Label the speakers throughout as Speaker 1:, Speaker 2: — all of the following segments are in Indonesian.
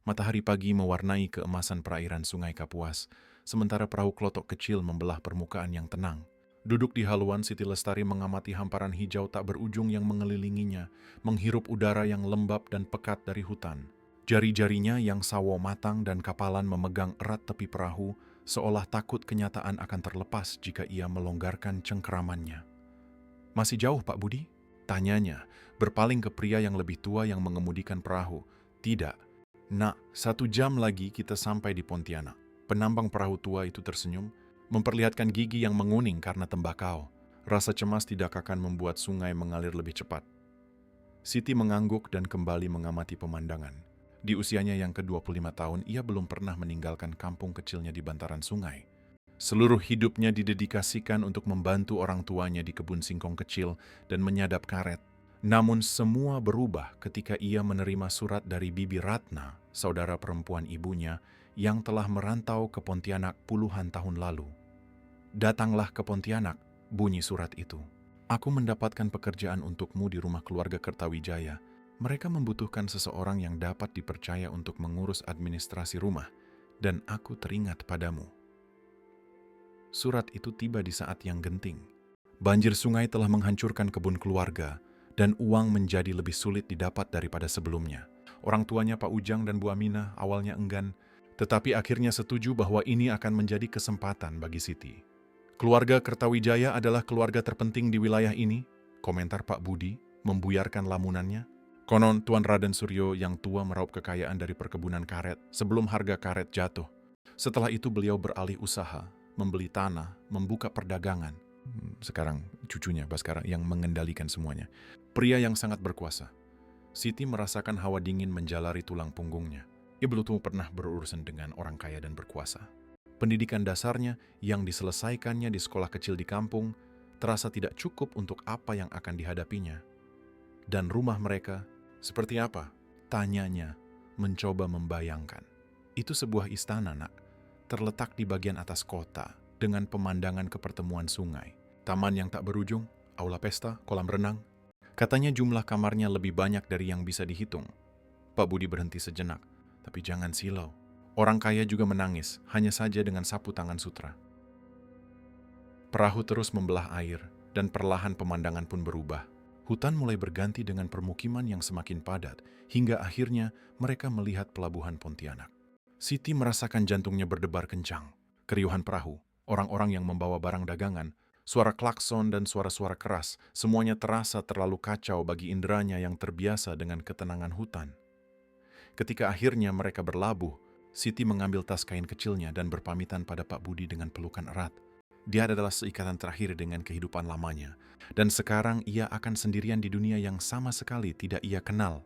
Speaker 1: Matahari pagi mewarnai keemasan perairan Sungai Kapuas, sementara perahu klotok kecil membelah permukaan yang tenang. Duduk di haluan, Siti Lestari mengamati hamparan hijau tak berujung yang mengelilinginya, menghirup udara yang lembab dan pekat dari hutan. Jari-jarinya yang sawo matang dan kapalan memegang erat tepi perahu, seolah takut kenyataan akan terlepas jika ia melonggarkan cengkeramannya. "Masih jauh, Pak Budi?" tanyanya, berpaling ke pria yang lebih tua yang mengemudikan perahu. "Tidak, Nak, 1 jam lagi kita sampai di Pontianak." Penambang perahu tua itu tersenyum, memperlihatkan gigi yang menguning karena tembakau. Rasa cemas tidak akan membuat sungai mengalir lebih cepat. Siti mengangguk dan kembali mengamati pemandangan. Di usianya yang ke-25 tahun, ia belum pernah meninggalkan kampung kecilnya di bantaran sungai. Seluruh hidupnya didedikasikan untuk membantu orang tuanya di kebun singkong kecil dan menyadap karet. Namun semua berubah ketika ia menerima surat dari Bibi Ratna, saudara perempuan ibunya, yang telah merantau ke Pontianak puluhan tahun lalu. "Datanglah ke Pontianak," bunyi surat itu. "Aku mendapatkan pekerjaan untukmu di rumah keluarga Kertawijaya. Mereka membutuhkan seseorang yang dapat dipercaya untuk mengurus administrasi rumah, dan aku teringat padamu." Surat itu tiba di saat yang genting. Banjir sungai telah menghancurkan kebun keluarga, dan uang menjadi lebih sulit didapat daripada sebelumnya. Orang tuanya Pak Ujang dan Bu Aminah awalnya enggan, tetapi akhirnya setuju bahwa ini akan menjadi kesempatan bagi Siti. "Keluarga Kertawijaya adalah keluarga terpenting di wilayah ini," komentar Pak Budi, membuyarkan lamunannya. "Konon Tuan Raden Suryo yang tua meraup kekayaan dari perkebunan karet sebelum harga karet jatuh. Setelah itu beliau beralih usaha, membeli tanah, membuka perdagangan. Sekarang cucunya Baskara yang mengendalikan semuanya. Pria yang sangat berkuasa." Siti merasakan hawa dingin menjalari tulang punggungnya. Ia belum pernah berurusan dengan orang kaya dan berkuasa. Pendidikan dasarnya yang diselesaikannya di sekolah kecil di kampung terasa tidak cukup untuk apa yang akan dihadapinya. Dan rumah mereka seperti apa? Tanyanya, mencoba membayangkan. Itu sebuah istana, Nak, terletak di bagian atas kota dengan pemandangan ke pertemuan sungai. Taman yang tak berujung, aula pesta, kolam renang. Katanya jumlah kamarnya lebih banyak dari yang bisa dihitung. Pak Budi berhenti sejenak, tapi jangan silau. Orang kaya juga menangis, hanya saja dengan sapu tangan sutra. Perahu terus membelah air, dan perlahan pemandangan pun berubah. Hutan mulai berganti dengan permukiman yang semakin padat, hingga akhirnya mereka melihat pelabuhan Pontianak. Siti merasakan jantungnya berdebar kencang. Keriuhan perahu, orang-orang yang membawa barang dagangan, suara klakson dan suara-suara keras, semuanya terasa terlalu kacau bagi inderanya yang terbiasa dengan ketenangan hutan. Ketika akhirnya mereka berlabuh, Siti mengambil tas kain kecilnya dan berpamitan pada Pak Budi dengan pelukan erat. Dia adalah seikatan terakhir dengan kehidupan lamanya, dan sekarang ia akan sendirian di dunia yang sama sekali tidak ia kenal.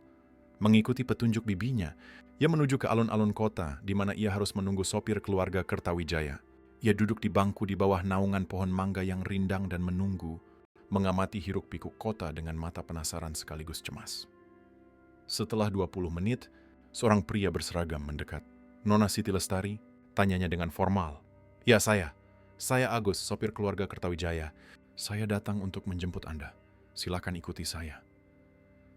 Speaker 1: Mengikuti petunjuk bibinya, ia menuju ke alun-alun kota, di mana ia harus menunggu sopir keluarga Kertawijaya. Ia duduk di bangku di bawah naungan pohon mangga yang rindang dan menunggu, mengamati hiruk-pikuk kota dengan mata penasaran sekaligus cemas. Setelah 20 menit, seorang pria berseragam mendekat. "Nona Siti Lestari?" tanyanya dengan formal. "Ya, Saya Agus, sopir keluarga Kertawijaya. Saya datang untuk menjemput Anda. Silakan ikuti saya."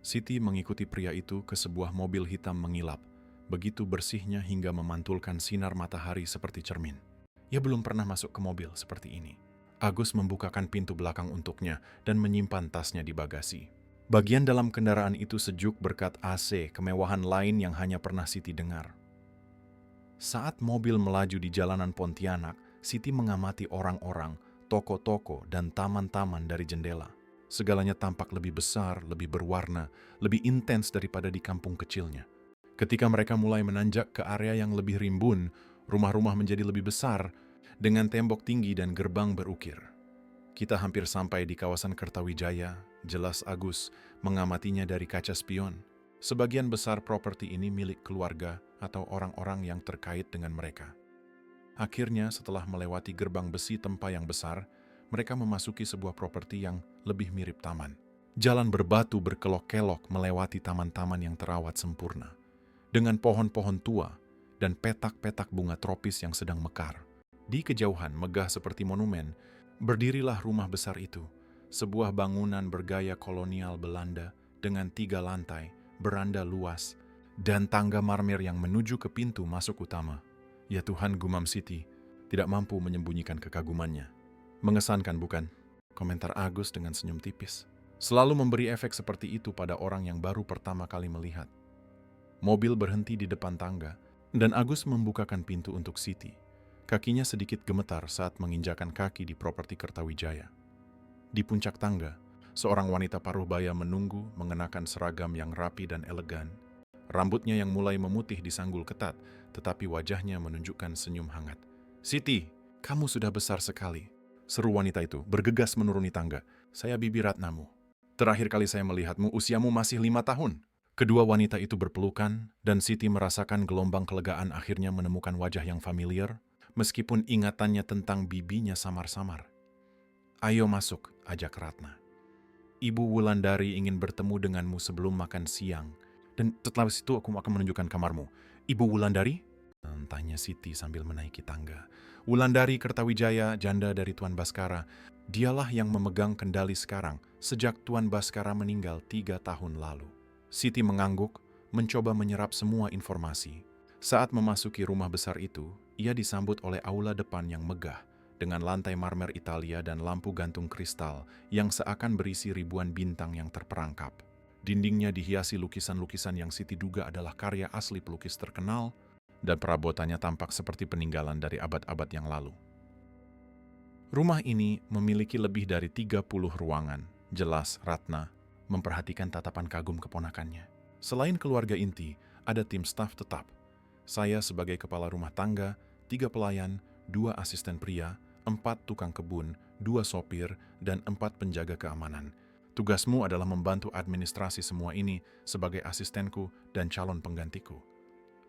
Speaker 1: Siti mengikuti pria itu ke sebuah mobil hitam mengilap, begitu bersihnya hingga memantulkan sinar matahari seperti cermin. Ia belum pernah masuk ke mobil seperti ini. Agus membukakan pintu belakang untuknya dan menyimpan tasnya di bagasi. Bagian dalam kendaraan itu sejuk berkat AC, kemewahan lain yang hanya pernah Siti dengar. Saat mobil melaju di jalanan Pontianak, Siti mengamati orang-orang, toko-toko, dan taman-taman dari jendela. Segalanya tampak lebih besar, lebih berwarna, lebih intens daripada di kampung kecilnya. Ketika mereka mulai menanjak ke area yang lebih rimbun, rumah-rumah menjadi lebih besar, dengan tembok tinggi dan gerbang berukir. "Kita hampir sampai di kawasan Kertawijaya," jelas Agus, mengamatinya dari kaca spion. Sebagian besar properti ini milik keluarga atau orang-orang yang terkait dengan mereka. Akhirnya, setelah melewati gerbang besi tempa yang besar, mereka memasuki sebuah properti yang lebih mirip taman. Jalan berbatu berkelok-kelok melewati taman-taman yang terawat sempurna, dengan pohon-pohon tua dan petak-petak bunga tropis yang sedang mekar. Di kejauhan, megah seperti monumen, berdirilah rumah besar itu, sebuah bangunan bergaya kolonial Belanda dengan 3 lantai, beranda luas, dan tangga marmer yang menuju ke pintu masuk utama. Ya Tuhan, gumam Siti, tidak mampu menyembunyikan kekagumannya. Mengesankan bukan? Komentar Agus dengan senyum tipis. Selalu memberi efek seperti itu pada orang yang baru pertama kali melihat. Mobil berhenti di depan tangga, dan Agus membukakan pintu untuk Siti. Kakinya sedikit gemetar saat menginjakan kaki di properti Kertawijaya. Di puncak tangga, seorang wanita paruh baya menunggu mengenakan seragam yang rapi dan elegan. Rambutnya yang mulai memutih disanggul ketat, tetapi wajahnya menunjukkan senyum hangat. "Siti, kamu sudah besar sekali," seru wanita itu, bergegas menuruni tangga. "Saya Bibi Ratnamu. Terakhir kali saya melihatmu, usiamu masih 5 tahun." Kedua wanita itu berpelukan, dan Siti merasakan gelombang kelegaan akhirnya menemukan wajah yang familiar, meskipun ingatannya tentang bibinya samar-samar. "Ayo masuk," ajak Ratna. "Ibu Wulandari ingin bertemu denganmu sebelum makan siang. Dan setelah itu aku akan menunjukkan kamarmu." "Ibu Wulandari?" tanya Siti sambil menaiki tangga. "Wulandari Kertawijaya, janda dari Tuan Baskara. Dialah yang memegang kendali sekarang sejak Tuan Baskara meninggal 3 tahun lalu." Siti mengangguk, mencoba menyerap semua informasi. Saat memasuki rumah besar itu, ia disambut oleh aula depan yang megah, dengan lantai marmer Italia dan lampu gantung kristal yang seakan berisi ribuan bintang yang terperangkap. Dindingnya dihiasi lukisan-lukisan yang Siti duga adalah karya asli pelukis terkenal, dan perabotannya tampak seperti peninggalan dari abad-abad yang lalu. Rumah ini memiliki lebih dari 30 ruangan. Jelas Ratna memperhatikan tatapan kagum keponakannya. Selain keluarga inti, ada tim staf tetap. Saya sebagai kepala rumah tangga, 3 pelayan, 2 asisten pria, 4 tukang kebun, 2 sopir, dan 4 penjaga keamanan. Tugasmu adalah membantu administrasi semua ini sebagai asistenku dan calon penggantiku.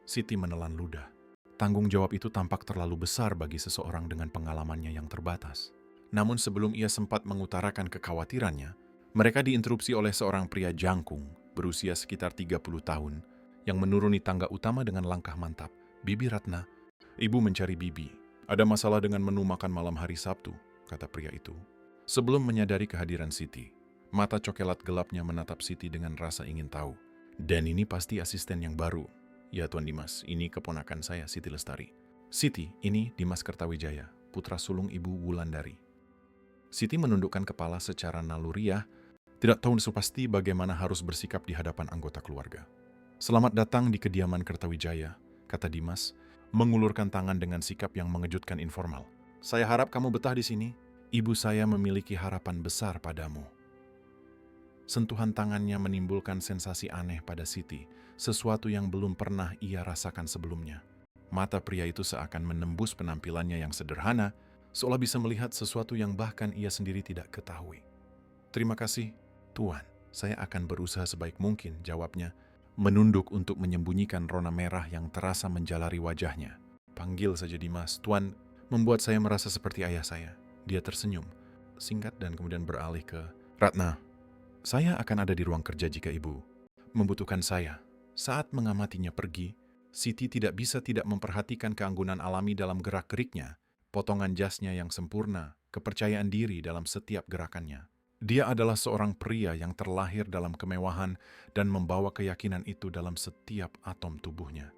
Speaker 1: Siti menelan ludah. Tanggung jawab itu tampak terlalu besar bagi seseorang dengan pengalamannya yang terbatas. Namun sebelum ia sempat mengutarakan kekhawatirannya, mereka diinterupsi oleh seorang pria jangkung berusia sekitar 30 tahun yang menuruni tangga utama dengan langkah mantap. "Bibi Ratna." "Ibu mencari Bibi. Ada masalah dengan menu makan malam hari Sabtu," kata pria itu. Sebelum menyadari kehadiran Siti, mata cokelat gelapnya menatap Siti dengan rasa ingin tahu. "Dan ini pasti asisten yang baru." "Ya Tuan Dimas, ini keponakan saya, Siti Lestari." "Siti, ini Dimas Kertawijaya, putra sulung Ibu Wulandari." Siti menundukkan kepala secara naluriah, tidak tahu pasti bagaimana harus bersikap di hadapan anggota keluarga. "Selamat datang di kediaman Kertawijaya," kata Dimas, mengulurkan tangan dengan sikap yang mengejutkan informal. "Saya harap kamu betah di sini. Ibu saya memiliki harapan besar padamu." Sentuhan tangannya menimbulkan sensasi aneh pada Siti, sesuatu yang belum pernah ia rasakan sebelumnya. Mata pria itu seakan menembus penampilannya yang sederhana, seolah bisa melihat sesuatu yang bahkan ia sendiri tidak ketahui. "Terima kasih, Tuan. Saya akan berusaha sebaik mungkin," jawabnya, menunduk untuk menyembunyikan rona merah yang terasa menjalari wajahnya. "Panggil saja Dimas. Tuan membuat saya merasa seperti ayah saya." Dia tersenyum, singkat dan kemudian beralih ke, "Ratna, saya akan ada di ruang kerja jika Ibu membutuhkan saya." Saat mengamatinya pergi, Siti tidak bisa tidak memperhatikan keanggunan alami dalam gerak-geriknya, potongan jasnya yang sempurna, kepercayaan diri dalam setiap gerakannya. Dia adalah seorang pria yang terlahir dalam kemewahan dan membawa keyakinan itu dalam setiap atom tubuhnya.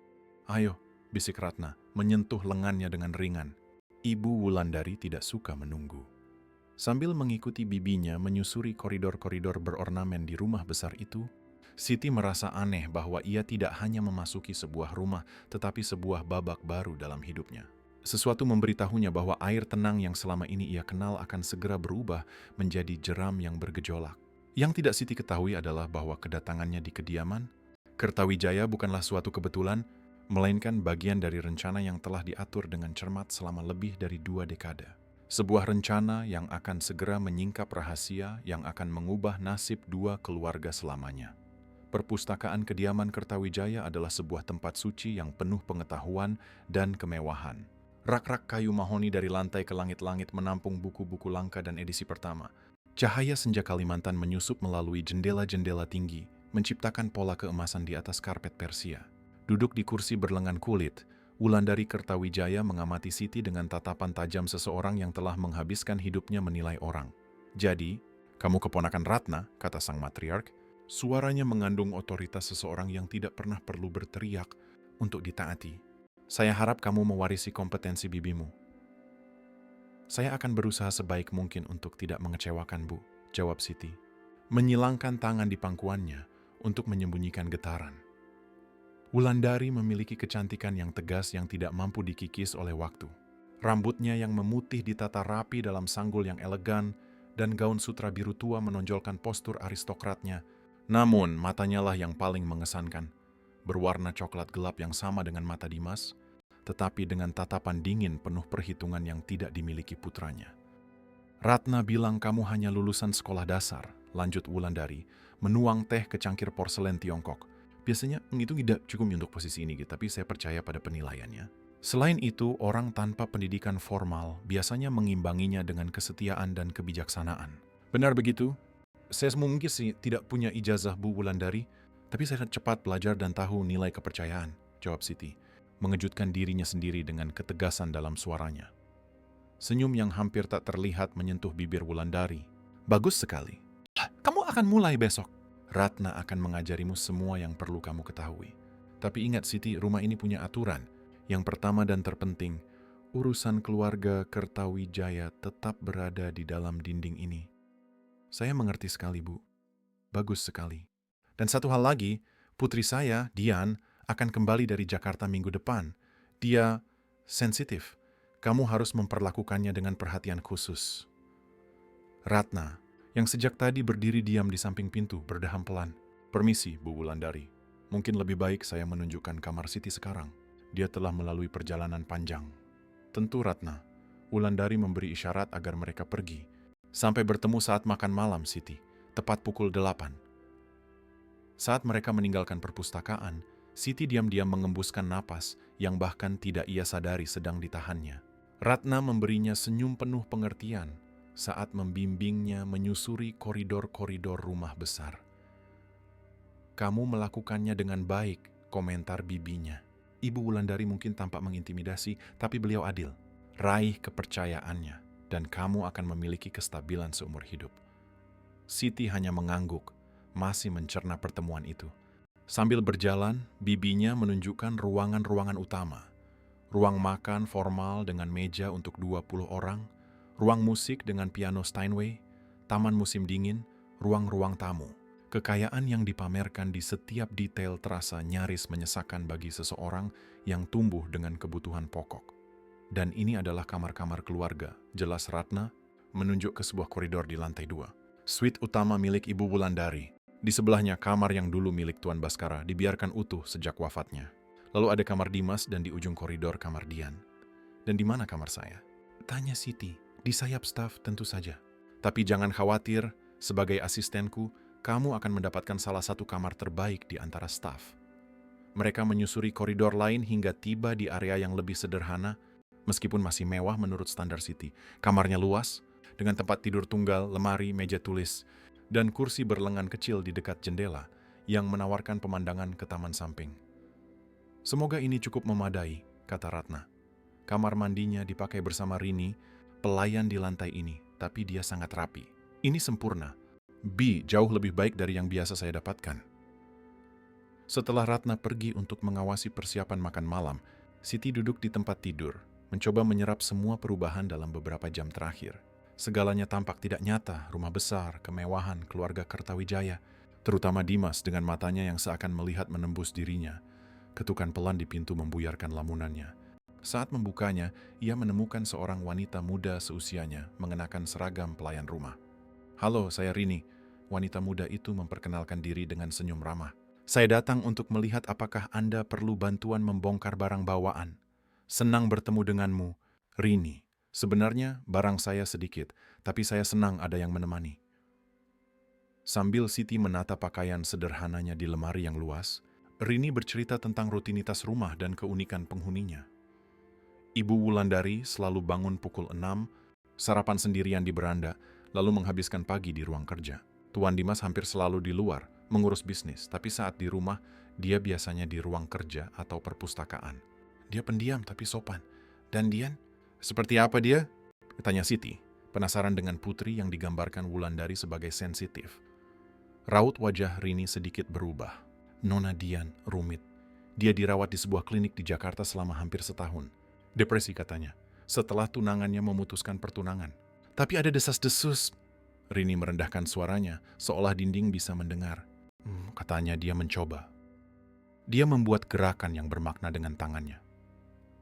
Speaker 1: "Ayo," bisik Ratna, menyentuh lengannya dengan ringan. Ibu Wulandari tidak suka menunggu. Sambil mengikuti bibinya menyusuri koridor-koridor berornamen di rumah besar itu, Siti merasa aneh bahwa ia tidak hanya memasuki sebuah rumah, tetapi sebuah babak baru dalam hidupnya. Sesuatu memberitahunya bahwa air tenang yang selama ini ia kenal akan segera berubah menjadi jeram yang bergejolak. Yang tidak Siti ketahui adalah bahwa kedatangannya di kediaman Kertawijaya bukanlah suatu kebetulan, melainkan bagian dari rencana yang telah diatur dengan cermat selama lebih dari 2 dekade. Sebuah rencana yang akan segera menyingkap rahasia yang akan mengubah nasib 2 keluarga selamanya. Perpustakaan kediaman Kertawijaya adalah sebuah tempat suci yang penuh pengetahuan dan kemewahan. Rak-rak kayu mahoni dari lantai ke langit-langit menampung buku-buku langka dan edisi pertama. Cahaya senja Kalimantan menyusup melalui jendela-jendela tinggi, menciptakan pola keemasan di atas karpet Persia. Duduk di kursi berlengan kulit, Wulandari Kertawijaya mengamati Siti dengan tatapan tajam seseorang yang telah menghabiskan hidupnya menilai orang. "Jadi, kamu keponakan Ratna," kata sang matriark. Suaranya mengandung otoritas seseorang yang tidak pernah perlu berteriak untuk ditaati. Saya harap kamu mewarisi kompetensi bibimu. Saya akan berusaha sebaik mungkin untuk tidak mengecewakan, Bu, jawab Siti, menyilangkan tangan di pangkuannya untuk menyembunyikan getaran. Wulandari memiliki kecantikan yang tegas yang tidak mampu dikikis oleh waktu. Rambutnya yang memutih ditata rapi dalam sanggul yang elegan dan gaun sutra biru tua menonjolkan postur aristokratnya. Namun, matanya lah yang paling mengesankan. Berwarna coklat gelap yang sama dengan mata Dimas, tetapi dengan tatapan dingin penuh perhitungan yang tidak dimiliki putranya. Ratna bilang kamu hanya lulusan sekolah dasar, lanjut Wulandari, menuang teh ke cangkir porselen Tiongkok. Biasanya itu tidak cukup untuk posisi ini, tapi saya percaya pada penilaiannya. Selain itu, orang tanpa pendidikan formal biasanya mengimbanginya dengan kesetiaan dan kebijaksanaan. Benar begitu? Saya mungkin sih tidak punya ijazah Bu Wulandari, tapi saya cepat belajar dan tahu nilai kepercayaan, jawab Siti, mengejutkan dirinya sendiri dengan ketegasan dalam suaranya. Senyum yang hampir tak terlihat menyentuh bibir Wulandari. Bagus sekali. Kamu akan mulai besok. Ratna akan mengajarimu semua yang perlu kamu ketahui. Tapi ingat Siti, rumah ini punya aturan. Yang pertama dan terpenting, urusan keluarga Kertawijaya tetap berada di dalam dinding ini. Saya mengerti sekali, Bu. Bagus sekali. Dan satu hal lagi, putri saya, Dian, akan kembali dari Jakarta minggu depan. Dia sensitif. Kamu harus memperlakukannya dengan perhatian khusus. Ratna, yang sejak tadi berdiri diam di samping pintu, berdeham pelan. Permisi, Bu Wulandari. Mungkin lebih baik saya menunjukkan kamar Siti sekarang. Dia telah melalui perjalanan panjang. Tentu, Ratna. Wulandari memberi isyarat agar mereka pergi. Sampai bertemu saat makan malam, Siti. Tepat pukul 8. Saat mereka meninggalkan perpustakaan, Siti diam-diam mengembuskan napas yang bahkan tidak ia sadari sedang ditahannya. Ratna memberinya senyum penuh pengertian saat membimbingnya menyusuri koridor-koridor rumah besar. Kamu melakukannya dengan baik, komentar bibinya. Ibu Wulandari mungkin tampak mengintimidasi, tapi beliau adil. Raih kepercayaannya, dan kamu akan memiliki kestabilan seumur hidup. Siti hanya mengangguk, masih mencerna pertemuan itu. Sambil berjalan, bibinya menunjukkan ruangan-ruangan utama. Ruang makan formal dengan meja untuk 20 orang, ruang musik dengan piano Steinway, taman musim dingin, ruang-ruang tamu. Kekayaan yang dipamerkan di setiap detail terasa nyaris menyesakan bagi seseorang yang tumbuh dengan kebutuhan pokok. Dan ini adalah kamar-kamar keluarga, jelas Ratna, menunjuk ke sebuah koridor di lantai 2. Suite utama milik Ibu Wulandari. Di sebelahnya kamar yang dulu milik Tuan Baskara dibiarkan utuh sejak wafatnya. Lalu ada kamar Dimas dan di ujung koridor kamar Dian. Dan di mana kamar saya? Tanya Siti. Di sayap staf tentu saja. Tapi jangan khawatir, sebagai asistenku, kamu akan mendapatkan salah satu kamar terbaik di antara staf. Mereka menyusuri koridor lain hingga tiba di area yang lebih sederhana, meskipun masih mewah menurut standar Siti. Kamarnya luas, dengan tempat tidur tunggal, lemari, meja tulis, dan kursi berlengan kecil di dekat jendela yang menawarkan pemandangan ke taman samping. Semoga ini cukup memadai, kata Ratna. Kamar mandinya dipakai bersama Rini, pelayan di lantai ini, tapi dia sangat rapi. Ini sempurna. Jauh lebih baik dari yang biasa saya dapatkan. Setelah Ratna pergi untuk mengawasi persiapan makan malam, Siti duduk di tempat tidur, mencoba menyerap semua perubahan dalam beberapa jam terakhir. Segalanya tampak tidak nyata, rumah besar, kemewahan, keluarga Kertawijaya, terutama Dimas dengan matanya yang seakan melihat menembus dirinya. Ketukan pelan di pintu membuyarkan lamunannya. Saat membukanya, ia menemukan seorang wanita muda seusianya mengenakan seragam pelayan rumah. Halo, saya Rini. Wanita muda itu memperkenalkan diri dengan senyum ramah. Saya datang untuk melihat apakah Anda perlu bantuan membongkar barang bawaan. Senang bertemu denganmu, Rini. Sebenarnya barang saya sedikit, tapi saya senang ada yang menemani. Sambil Siti menata pakaian sederhananya di lemari yang luas, Rini bercerita tentang rutinitas rumah dan keunikan penghuninya. Ibu Wulandari selalu bangun pukul 6, sarapan sendirian di beranda, lalu menghabiskan pagi di ruang kerja. Tuan Dimas hampir selalu di luar, mengurus bisnis, tapi saat di rumah, dia biasanya di ruang kerja atau perpustakaan. Dia pendiam tapi sopan. Dan Dian, seperti apa dia? Tanya Siti, penasaran dengan putri yang digambarkan Wulandari sebagai sensitif. Raut wajah Rini sedikit berubah. Nona Dian rumit. Dia dirawat di sebuah klinik di Jakarta selama hampir setahun. Depresi katanya, setelah tunangannya memutuskan pertunangan. Tapi ada desas-desus. Rini merendahkan suaranya, seolah dinding bisa mendengar. Katanya dia mencoba. Dia membuat gerakan yang bermakna dengan tangannya.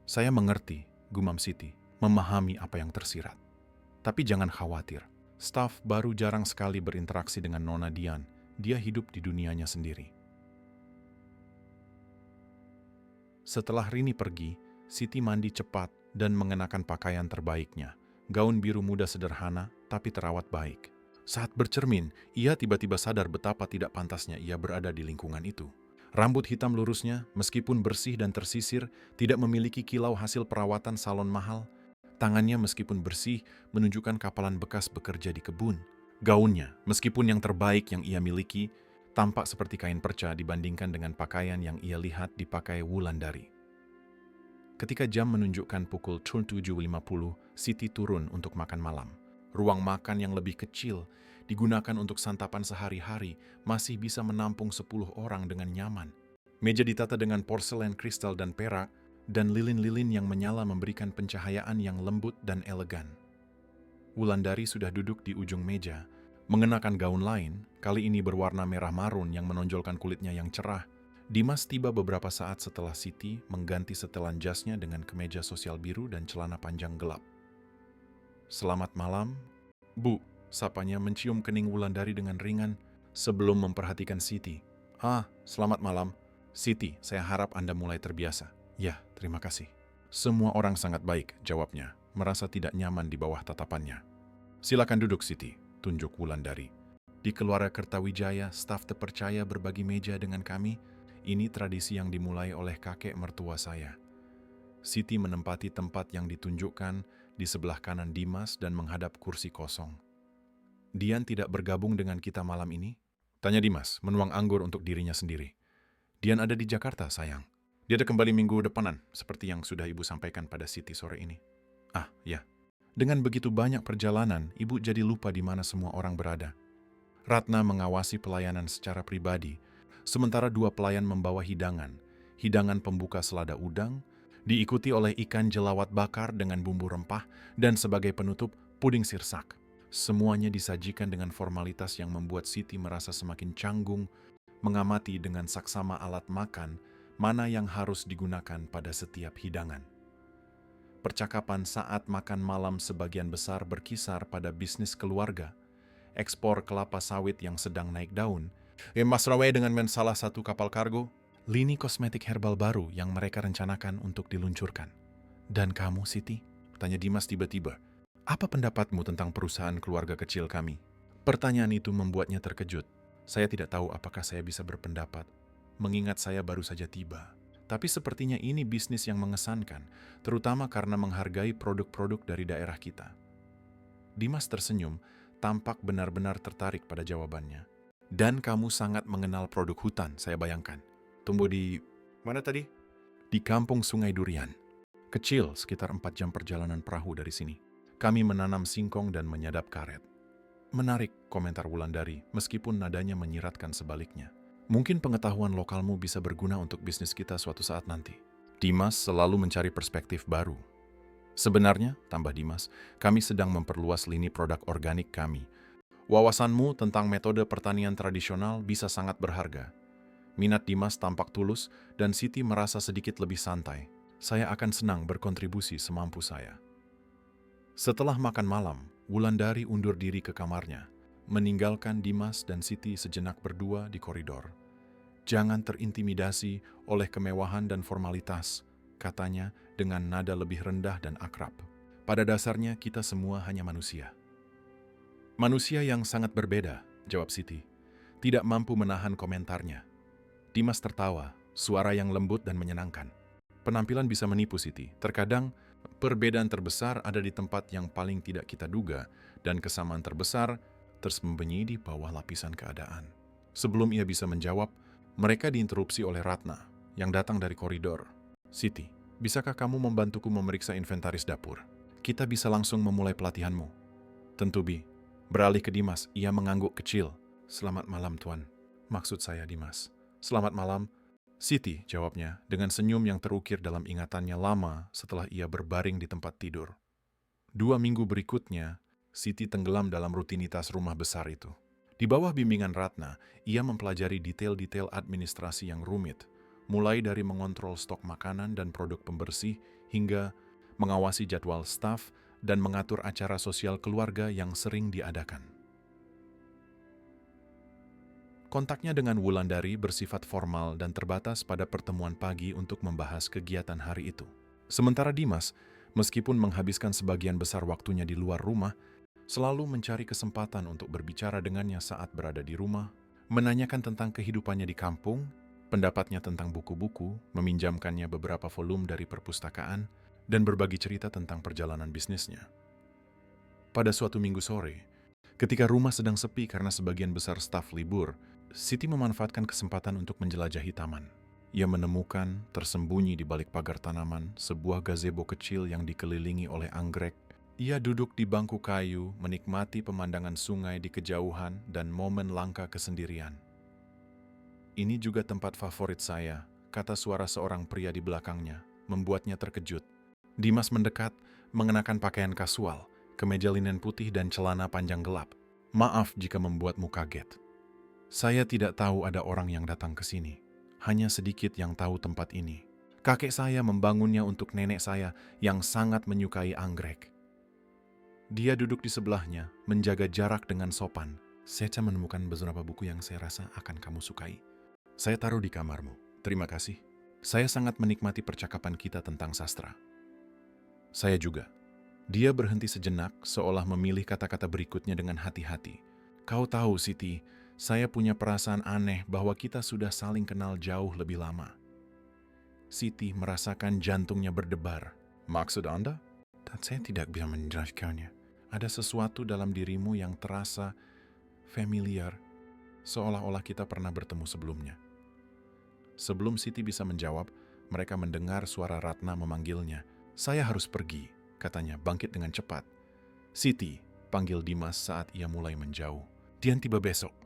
Speaker 1: Saya mengerti, gumam Siti, memahami apa yang tersirat. Tapi jangan khawatir, staf baru jarang sekali berinteraksi dengan Nona Dian. Dia hidup di dunianya sendiri. Setelah Rini pergi, Siti mandi cepat dan mengenakan pakaian terbaiknya. Gaun biru muda sederhana, tapi terawat baik. Saat bercermin, ia tiba-tiba sadar betapa tidak pantasnya ia berada di lingkungan itu. Rambut hitam lurusnya, meskipun bersih dan tersisir, tidak memiliki kilau hasil perawatan salon mahal. Tangannya meskipun bersih, menunjukkan kapalan bekas bekerja di kebun. Gaunnya, meskipun yang terbaik yang ia miliki, tampak seperti kain perca dibandingkan dengan pakaian yang ia lihat dipakai Wulandari. Ketika jam menunjukkan pukul 7.50, Siti turun untuk makan malam. Ruang makan yang lebih kecil, digunakan untuk santapan sehari-hari, masih bisa menampung 10 orang dengan nyaman. Meja ditata dengan porselen kristal dan perak, dan lilin-lilin yang menyala memberikan pencahayaan yang lembut dan elegan. Wulandari sudah duduk di ujung meja, mengenakan gaun lain, kali ini berwarna merah marun yang menonjolkan kulitnya yang cerah. Dimas tiba beberapa saat setelah Siti mengganti setelan jasnya dengan kemeja sosial biru dan celana panjang gelap. "Selamat malam, Bu," sapanya mencium kening Wulandari dengan ringan sebelum memperhatikan Siti. Selamat malam. Siti, saya harap Anda mulai terbiasa." "Ya, terima kasih." "Semua orang sangat baik," jawabnya, merasa tidak nyaman di bawah tatapannya. "Silakan duduk, Siti," tunjuk Wulandari. "Di keluarga Kertawijaya, staf terpercaya berbagi meja dengan kami. Ini tradisi yang dimulai oleh kakek mertua saya." Siti menempati tempat yang ditunjukkan di sebelah kanan Dimas dan menghadap kursi kosong. "Dian tidak bergabung dengan kita malam ini?" tanya Dimas, menuang anggur untuk dirinya sendiri. "Dian ada di Jakarta, sayang. Dia ada kembali minggu depanan, seperti yang sudah Ibu sampaikan pada Siti sore ini." Ya. Dengan begitu banyak perjalanan, Ibu jadi lupa di mana semua orang berada." Ratna mengawasi pelayanan secara pribadi, sementara 2 pelayan membawa hidangan pembuka selada udang, diikuti oleh ikan jelawat bakar dengan bumbu rempah, dan sebagai penutup, puding sirsak. Semuanya disajikan dengan formalitas yang membuat Siti merasa semakin canggung, mengamati dengan saksama alat makan, mana yang harus digunakan pada setiap hidangan. Percakapan saat makan malam sebagian besar berkisar pada bisnis keluarga, ekspor kelapa sawit yang sedang naik daun, Mas Rawai dengan salah satu kapal kargo, lini kosmetik herbal baru yang mereka rencanakan untuk diluncurkan. "Dan kamu, Siti?" tanya Dimas tiba-tiba. "Apa pendapatmu tentang perusahaan keluarga kecil kami?" Pertanyaan itu membuatnya terkejut. Saya tidak tahu apakah saya bisa berpendapat, mengingat saya baru saja tiba. Tapi sepertinya ini bisnis yang mengesankan, terutama karena menghargai produk-produk dari daerah kita. Dimas tersenyum, tampak benar-benar tertarik pada jawabannya. "Dan kamu sangat mengenal produk hutan, saya bayangkan. Tumbuh di mana tadi?" "Di kampung Sungai Durian. Kecil, sekitar 4 jam perjalanan perahu dari sini. Kami menanam singkong dan menyadap karet." "Menarik," komentar Wulandari, meskipun nadanya menyiratkan sebaliknya. "Mungkin pengetahuan lokalmu bisa berguna untuk bisnis kita suatu saat nanti." Dimas selalu mencari perspektif baru. "Sebenarnya," tambah Dimas, "kami sedang memperluas lini produk organik kami. Wawasanmu tentang metode pertanian tradisional bisa sangat berharga." Minat Dimas tampak tulus dan Siti merasa sedikit lebih santai. "Saya akan senang berkontribusi semampu saya." Setelah makan malam, Wulandari undur diri ke kamarnya, meninggalkan Dimas dan Siti sejenak berdua di koridor. "Jangan terintimidasi oleh kemewahan dan formalitas," katanya dengan nada lebih rendah dan akrab. "Pada dasarnya kita semua hanya manusia." "Manusia yang sangat berbeda," jawab Siti, tidak mampu menahan komentarnya. Dimas tertawa, suara yang lembut dan menyenangkan. "Penampilan bisa menipu, Siti. Terkadang, perbedaan terbesar ada di tempat yang paling tidak kita duga, dan kesamaan terbesar tersembunyi di bawah lapisan keadaan." Sebelum ia bisa menjawab, mereka diinterupsi oleh Ratna, yang datang dari koridor. "Siti, bisakah kamu membantuku memeriksa inventaris dapur? Kita bisa langsung memulai pelatihanmu." "Tentu, Bi." Beralih ke Dimas, ia mengangguk kecil. Selamat malam, Tuan. Maksud saya Dimas. Selamat malam, Siti, jawabnya dengan senyum yang terukir dalam ingatannya lama setelah ia berbaring di tempat tidur. 2 minggu berikutnya, Siti tenggelam dalam rutinitas rumah besar itu. Di bawah bimbingan Ratna, ia mempelajari detail-detail administrasi yang rumit, mulai dari mengontrol stok makanan dan produk pembersih hingga mengawasi jadwal staf dan mengatur acara sosial keluarga yang sering diadakan. Kontaknya dengan Wulandari bersifat formal dan terbatas pada pertemuan pagi untuk membahas kegiatan hari itu. Sementara Dimas, meskipun menghabiskan sebagian besar waktunya di luar rumah, selalu mencari kesempatan untuk berbicara dengannya saat berada di rumah, menanyakan tentang kehidupannya di kampung, pendapatnya tentang buku-buku, meminjamkannya beberapa volume dari perpustakaan, dan berbagi cerita tentang perjalanan bisnisnya. Pada suatu minggu sore, ketika rumah sedang sepi karena sebagian besar staf libur, Siti memanfaatkan kesempatan untuk menjelajahi taman. Ia menemukan, tersembunyi di balik pagar tanaman, sebuah gazebo kecil yang dikelilingi oleh anggrek. Ia duduk di bangku kayu, menikmati pemandangan sungai di kejauhan dan momen langka kesendirian. "Ini juga tempat favorit saya," kata suara seorang pria di belakangnya, membuatnya terkejut. Dimas mendekat, mengenakan pakaian kasual, kemeja linen putih dan celana panjang gelap. "Maaf jika membuatmu kaget. Saya tidak tahu ada orang yang datang ke sini. Hanya sedikit yang tahu tempat ini. Kakek saya membangunnya untuk nenek saya yang sangat menyukai anggrek." Dia duduk di sebelahnya, menjaga jarak dengan sopan. "Saya menemukan beberapa buku yang saya rasa akan kamu sukai. Saya taruh di kamarmu. Terima kasih. Saya sangat menikmati percakapan kita tentang sastra." "Saya juga." Dia berhenti sejenak, seolah memilih kata-kata berikutnya dengan hati-hati. "Kau tahu, Siti, saya punya perasaan aneh bahwa kita sudah saling kenal jauh lebih lama." Siti merasakan jantungnya berdebar. "Maksud Anda?" "Dan saya tidak bisa menjelaskannya. Ada sesuatu dalam dirimu yang terasa familiar, seolah-olah kita pernah bertemu sebelumnya." Sebelum Siti bisa menjawab, mereka mendengar suara Ratna memanggilnya. "Saya harus pergi," katanya bangkit dengan cepat. "Siti," panggil Dimas saat ia mulai menjauh. "Dian tiba besok.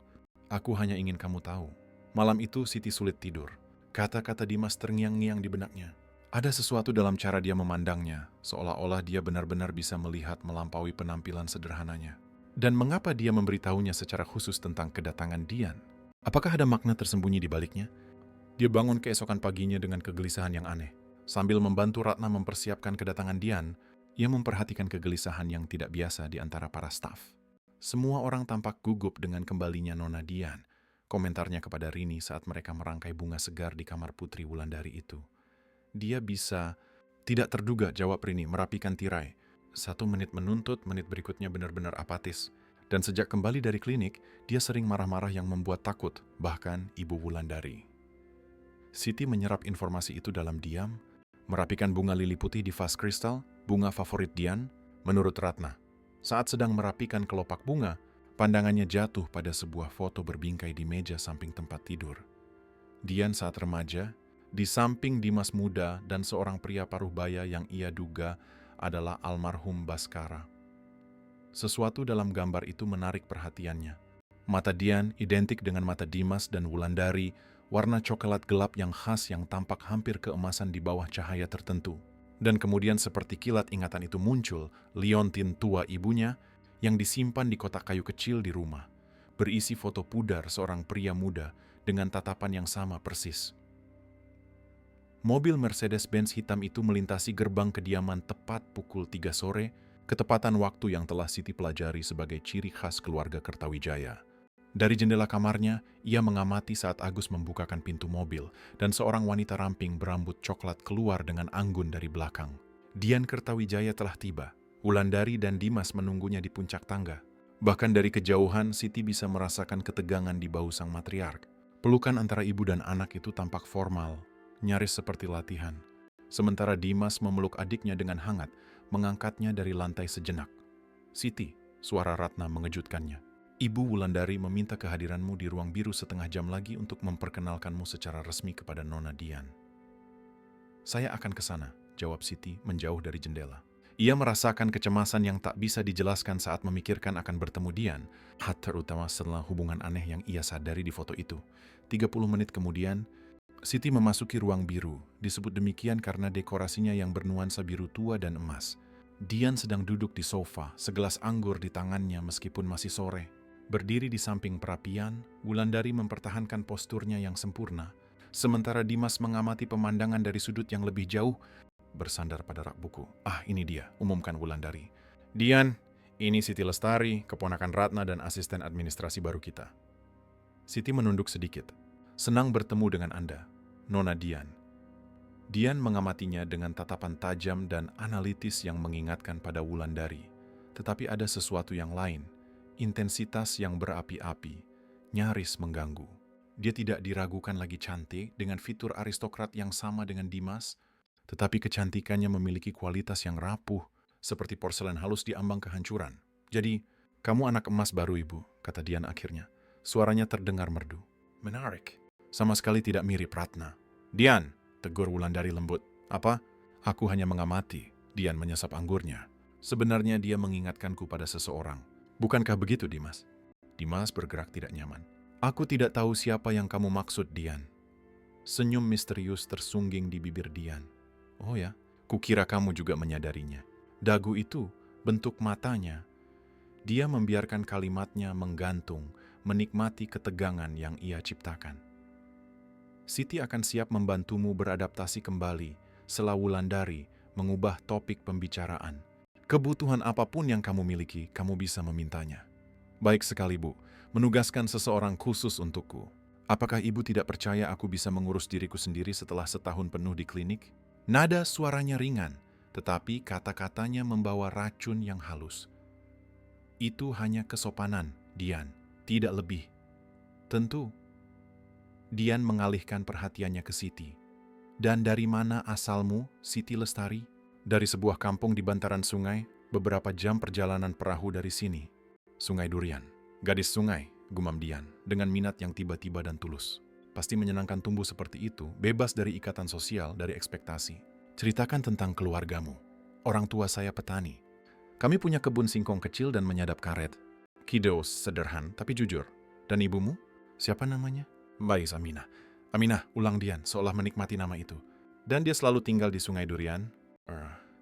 Speaker 1: Aku hanya ingin kamu tahu." Malam itu Siti sulit tidur. Kata-kata Dimas terngiang-ngiang di benaknya. Ada sesuatu dalam cara dia memandangnya, seolah-olah dia benar-benar bisa melihat melampaui penampilan sederhananya. Dan mengapa dia memberitahunya secara khusus tentang kedatangan Dian? Apakah ada makna tersembunyi di baliknya? Dia bangun keesokan paginya dengan kegelisahan yang aneh. Sambil membantu Ratna mempersiapkan kedatangan Dian, ia memperhatikan kegelisahan yang tidak biasa di antara para staf. Semua orang tampak gugup dengan kembalinya Nona Dian, komentarnya kepada Rini saat mereka merangkai bunga segar di kamar Putri Wulandari itu. "Dia bisa..." "Tidak terduga," jawab Rini merapikan tirai. 1 menit menuntut, menit berikutnya benar-benar apatis. Dan sejak kembali dari klinik, dia sering marah-marah yang membuat takut, bahkan Ibu Wulandari. Siti menyerap informasi itu dalam diam, merapikan bunga lili putih di vas kristal, bunga favorit Dian, menurut Ratna. Saat sedang merapikan kelopak bunga, pandangannya jatuh pada sebuah foto berbingkai di meja samping tempat tidur. Dian saat remaja, di samping Dimas muda dan seorang pria paruh baya yang ia duga adalah almarhum Baskara. Sesuatu dalam gambar itu menarik perhatiannya. Mata Dian identik dengan mata Dimas dan Wulandari, warna coklat gelap yang khas yang tampak hampir keemasan di bawah cahaya tertentu. Dan kemudian seperti kilat ingatan itu muncul liontin tua ibunya yang disimpan di kotak kayu kecil di rumah, berisi foto pudar seorang pria muda dengan tatapan yang sama persis. Mobil Mercedes-Benz hitam itu melintasi gerbang kediaman tepat pukul 3 sore, ketepatan waktu yang telah Siti pelajari sebagai ciri khas keluarga Kertawijaya. Dari jendela kamarnya, ia mengamati saat Agus membukakan pintu mobil dan seorang wanita ramping berambut coklat keluar dengan anggun dari belakang. Dian Kertawijaya telah tiba. Wulandari dan Dimas menunggunya di puncak tangga. Bahkan dari kejauhan, Siti bisa merasakan ketegangan di bahu sang matriark. Pelukan antara ibu dan anak itu tampak formal, nyaris seperti latihan. Sementara Dimas memeluk adiknya dengan hangat, mengangkatnya dari lantai sejenak. "Siti," suara Ratna mengejutkannya. "Ibu Wulandari meminta kehadiranmu di ruang biru setengah jam lagi untuk memperkenalkanmu secara resmi kepada Nona Dian." "Saya akan ke sana," jawab Siti menjauh dari jendela. Ia merasakan kecemasan yang tak bisa dijelaskan saat memikirkan akan bertemu Dian, terutama setelah hubungan aneh yang ia sadari di foto itu. 30 menit kemudian, Siti memasuki ruang biru. Disebut demikian karena dekorasinya yang bernuansa biru tua dan emas. Dian sedang duduk di sofa, segelas anggur di tangannya meskipun masih sore. Berdiri di samping perapian, Wulandari mempertahankan posturnya yang sempurna. Sementara Dimas mengamati pemandangan dari sudut yang lebih jauh, bersandar pada rak buku. Ini dia, umumkan Wulandari. Dian, ini Siti Lestari, keponakan Ratna dan asisten administrasi baru kita. Siti menunduk sedikit. Senang bertemu dengan Anda, Nona Dian. Dian mengamatinya dengan tatapan tajam dan analitis yang mengingatkan pada Wulandari. Tetapi ada sesuatu yang lain, intensitas yang berapi-api, nyaris mengganggu. Dia tidak diragukan lagi cantik dengan fitur aristokrat yang sama dengan Dimas, tetapi kecantikannya memiliki kualitas yang rapuh, seperti porselen halus di ambang kehancuran. Jadi, kamu anak emas baru, Ibu, kata Dian akhirnya. Suaranya terdengar merdu. Menarik. Sama sekali tidak mirip Ratna. Dian, tegur Wulandari lembut. Apa? Aku hanya mengamati. Dian menyesap anggurnya. Sebenarnya dia mengingatkanku pada seseorang. Bukankah begitu, Dimas? Dimas bergerak tidak nyaman. Aku tidak tahu siapa yang kamu maksud, Dian. Senyum misterius tersungging di bibir Dian. Oh ya, kukira kamu juga menyadarinya. Dagu itu, bentuk matanya. Dia membiarkan kalimatnya menggantung, menikmati ketegangan yang ia ciptakan. Siti akan siap membantumu beradaptasi kembali, setelah Wulandari mengubah topik pembicaraan. Kebutuhan apapun yang kamu miliki, kamu bisa memintanya. Baik sekali, Bu. Menugaskan seseorang khusus untukku. Apakah Ibu tidak percaya aku bisa mengurus diriku sendiri setelah setahun penuh di klinik? Nada suaranya ringan, tetapi kata-katanya membawa racun yang halus. Itu hanya kesopanan, Dian, tidak lebih. Tentu. Dian mengalihkan perhatiannya ke Siti. Dan dari mana asalmu, Siti Lestari? Dari sebuah kampung di bantaran sungai, beberapa jam perjalanan perahu dari sini. Sungai Durian. Gadis sungai, gumam Dian, dengan minat yang tiba-tiba dan tulus. Pasti menyenangkan tumbuh seperti itu, bebas dari ikatan sosial, dari ekspektasi. Ceritakan tentang keluargamu. Orang tua saya petani. Kami punya kebun singkong kecil dan menyadap karet. Kiddos sederhana, tapi jujur. Dan ibumu? Siapa namanya? Baik, Aminah. Aminah, ulang Dian, seolah menikmati nama itu. Dan dia selalu tinggal di Sungai Durian?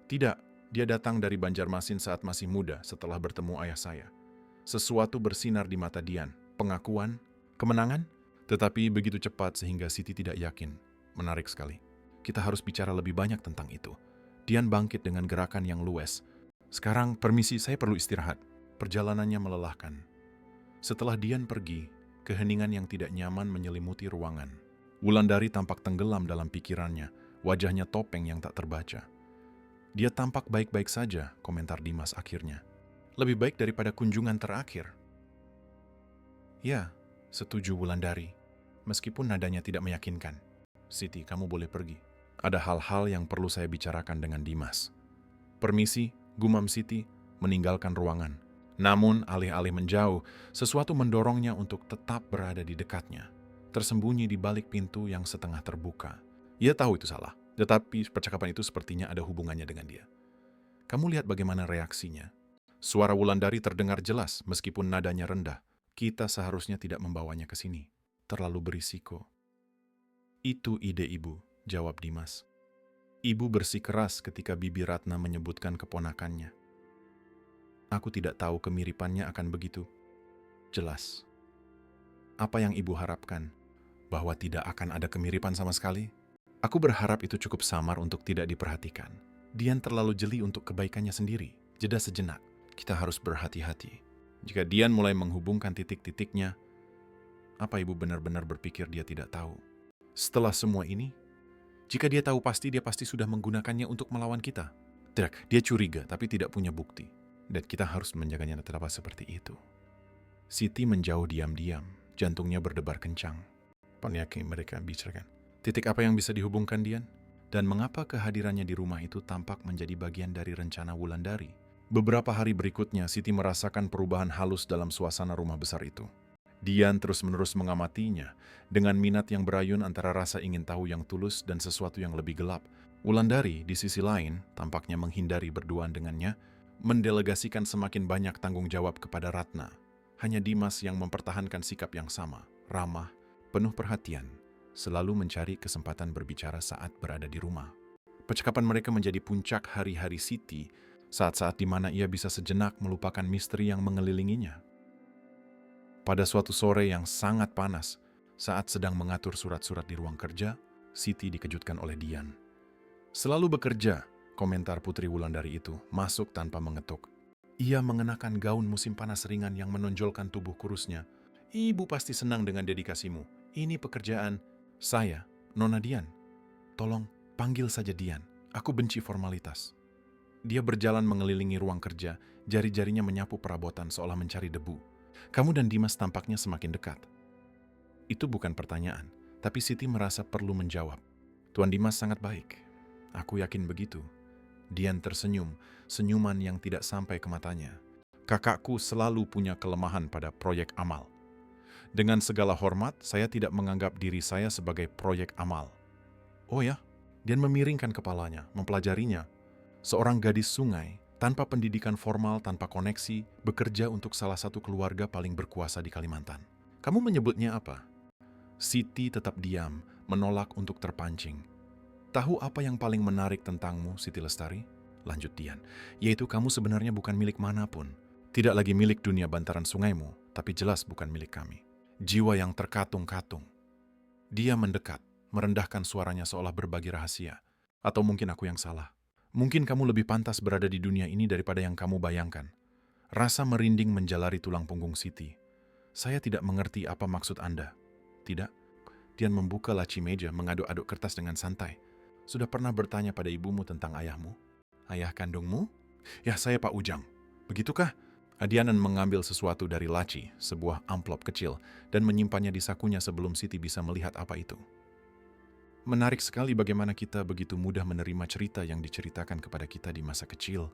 Speaker 1: Tidak, dia datang dari Banjarmasin saat masih muda setelah bertemu ayah saya. Sesuatu bersinar di mata Dian. Pengakuan? Kemenangan? Tetapi begitu cepat sehingga Siti tidak yakin. Menarik sekali. Kita harus bicara lebih banyak tentang itu. Dian bangkit dengan gerakan yang luwes. Sekarang, permisi, saya perlu istirahat. Perjalanannya melelahkan. Setelah Dian pergi, keheningan yang tidak nyaman menyelimuti ruangan. Wulandari tampak tenggelam dalam pikirannya, wajahnya topeng yang tak terbaca. Dia tampak baik-baik saja, komentar Dimas akhirnya. Lebih baik daripada kunjungan terakhir. Ya, setuju Wulandari. Meskipun nadanya tidak meyakinkan. Siti, kamu boleh pergi. Ada hal-hal yang perlu saya bicarakan dengan Dimas. Permisi, gumam Siti, meninggalkan ruangan. Namun, alih-alih menjauh, sesuatu mendorongnya untuk tetap berada di dekatnya. Tersembunyi di balik pintu yang setengah terbuka. Ia tahu itu salah, tetapi percakapan itu sepertinya ada hubungannya dengan dia. Kamu lihat bagaimana reaksinya. Suara Wulandari terdengar jelas meskipun nadanya rendah. Kita seharusnya tidak membawanya ke sini. Terlalu berisiko. Itu ide Ibu, jawab Dimas. Ibu bersikeras ketika Bibi Ratna menyebutkan keponakannya. Aku tidak tahu kemiripannya akan begitu. Jelas. Apa yang Ibu harapkan? Bahwa tidak akan ada kemiripan sama sekali? Aku berharap itu cukup samar untuk tidak diperhatikan. Dian terlalu jeli untuk kebaikannya sendiri. Jeda sejenak. Kita harus berhati-hati. Jika Dian mulai menghubungkan titik-titiknya, apa Ibu benar-benar berpikir dia tidak tahu? Setelah semua ini, jika dia tahu pasti, dia pasti sudah menggunakannya untuk melawan kita. Tidak, dia curiga tapi tidak punya bukti. Dan kita harus menjaganya tetap seperti itu. Siti menjauh diam-diam, jantungnya berdebar kencang. Yakin mereka bicarakan. Titik apa yang bisa dihubungkan Dian? Dan mengapa kehadirannya di rumah itu tampak menjadi bagian dari rencana Wulandari? Beberapa hari berikutnya, Siti merasakan perubahan halus dalam suasana rumah besar itu. Dian terus-menerus mengamatinya, dengan minat yang berayun antara rasa ingin tahu yang tulus dan sesuatu yang lebih gelap. Wulandari di sisi lain tampaknya menghindari berduaan dengannya, mendelegasikan semakin banyak tanggung jawab kepada Ratna. Hanya Dimas yang mempertahankan sikap yang sama, ramah, penuh perhatian, selalu mencari kesempatan berbicara saat berada di rumah. Percakapan mereka menjadi puncak hari-hari Siti, saat-saat di mana ia bisa sejenak melupakan misteri yang mengelilinginya. Pada suatu sore yang sangat panas, saat sedang mengatur surat-surat di ruang kerja, Siti dikejutkan oleh Dian. "Selalu bekerja," komentar Putri Wulandari itu, masuk tanpa mengetuk. Ia mengenakan gaun musim panas ringan yang menonjolkan tubuh kurusnya. "Ibu pasti senang dengan dedikasimu. Ini pekerjaan saya, Nona Dian. Tolong, panggil saja Dian. Aku benci formalitas." Dia berjalan mengelilingi ruang kerja, jari-jarinya menyapu perabotan seolah mencari debu. "Kamu dan Dimas tampaknya semakin dekat." Itu bukan pertanyaan, tapi Siti merasa perlu menjawab. "Tuan Dimas sangat baik. Aku yakin begitu." Dian tersenyum, senyuman yang tidak sampai ke matanya. "Kakakku selalu punya kelemahan pada proyek amal. Dengan segala hormat, saya tidak menganggap diri saya sebagai proyek amal." "Oh ya?" Dian memiringkan kepalanya, mempelajarinya. Seorang gadis sungai, tanpa pendidikan formal, tanpa koneksi, bekerja untuk salah satu keluarga paling berkuasa di Kalimantan. "Kamu menyebutnya apa?" Siti tetap diam, menolak untuk terpancing. "Tahu apa yang paling menarik tentangmu, Siti Lestari?" lanjut Dian. "Yaitu kamu sebenarnya bukan milik manapun. Tidak lagi milik dunia bantaran sungaimu, tapi jelas bukan milik kami. Jiwa yang terkatung-katung." Dia mendekat, merendahkan suaranya seolah berbagi rahasia. "Atau mungkin aku yang salah. Mungkin kamu lebih pantas berada di dunia ini daripada yang kamu bayangkan." Rasa merinding menjalari tulang punggung Siti. "Saya tidak mengerti apa maksud Anda." "Tidak?" Dian membuka laci meja, mengaduk-aduk kertas dengan santai. "Sudah pernah bertanya pada ibumu tentang ayahmu?" "Ayah kandungmu?" "Ya, saya Pak Ujang." "Begitukah?" Dian mengambil sesuatu dari laci, sebuah amplop kecil, dan menyimpannya di sakunya sebelum Siti bisa melihat apa itu. "Menarik sekali bagaimana kita begitu mudah menerima cerita yang diceritakan kepada kita di masa kecil.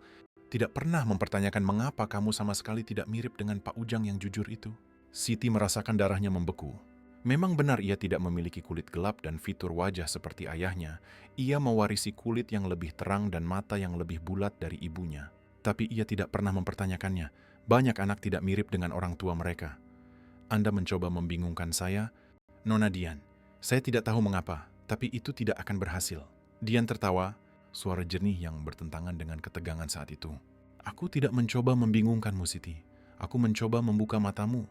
Speaker 1: Tidak pernah mempertanyakan mengapa kamu sama sekali tidak mirip dengan Pak Ujang yang jujur itu." Siti merasakan darahnya membeku. Memang benar ia tidak memiliki kulit gelap dan fitur wajah seperti ayahnya. Ia mewarisi kulit yang lebih terang dan mata yang lebih bulat dari ibunya. Tapi ia tidak pernah mempertanyakannya. Banyak anak tidak mirip dengan orang tua mereka. "Anda mencoba membingungkan saya, Nona Dian. Saya tidak tahu mengapa, tapi itu tidak akan berhasil." Dian tertawa, suara jernih yang bertentangan dengan ketegangan saat itu. "Aku tidak mencoba membingungkanmu, Siti. Aku mencoba membuka matamu.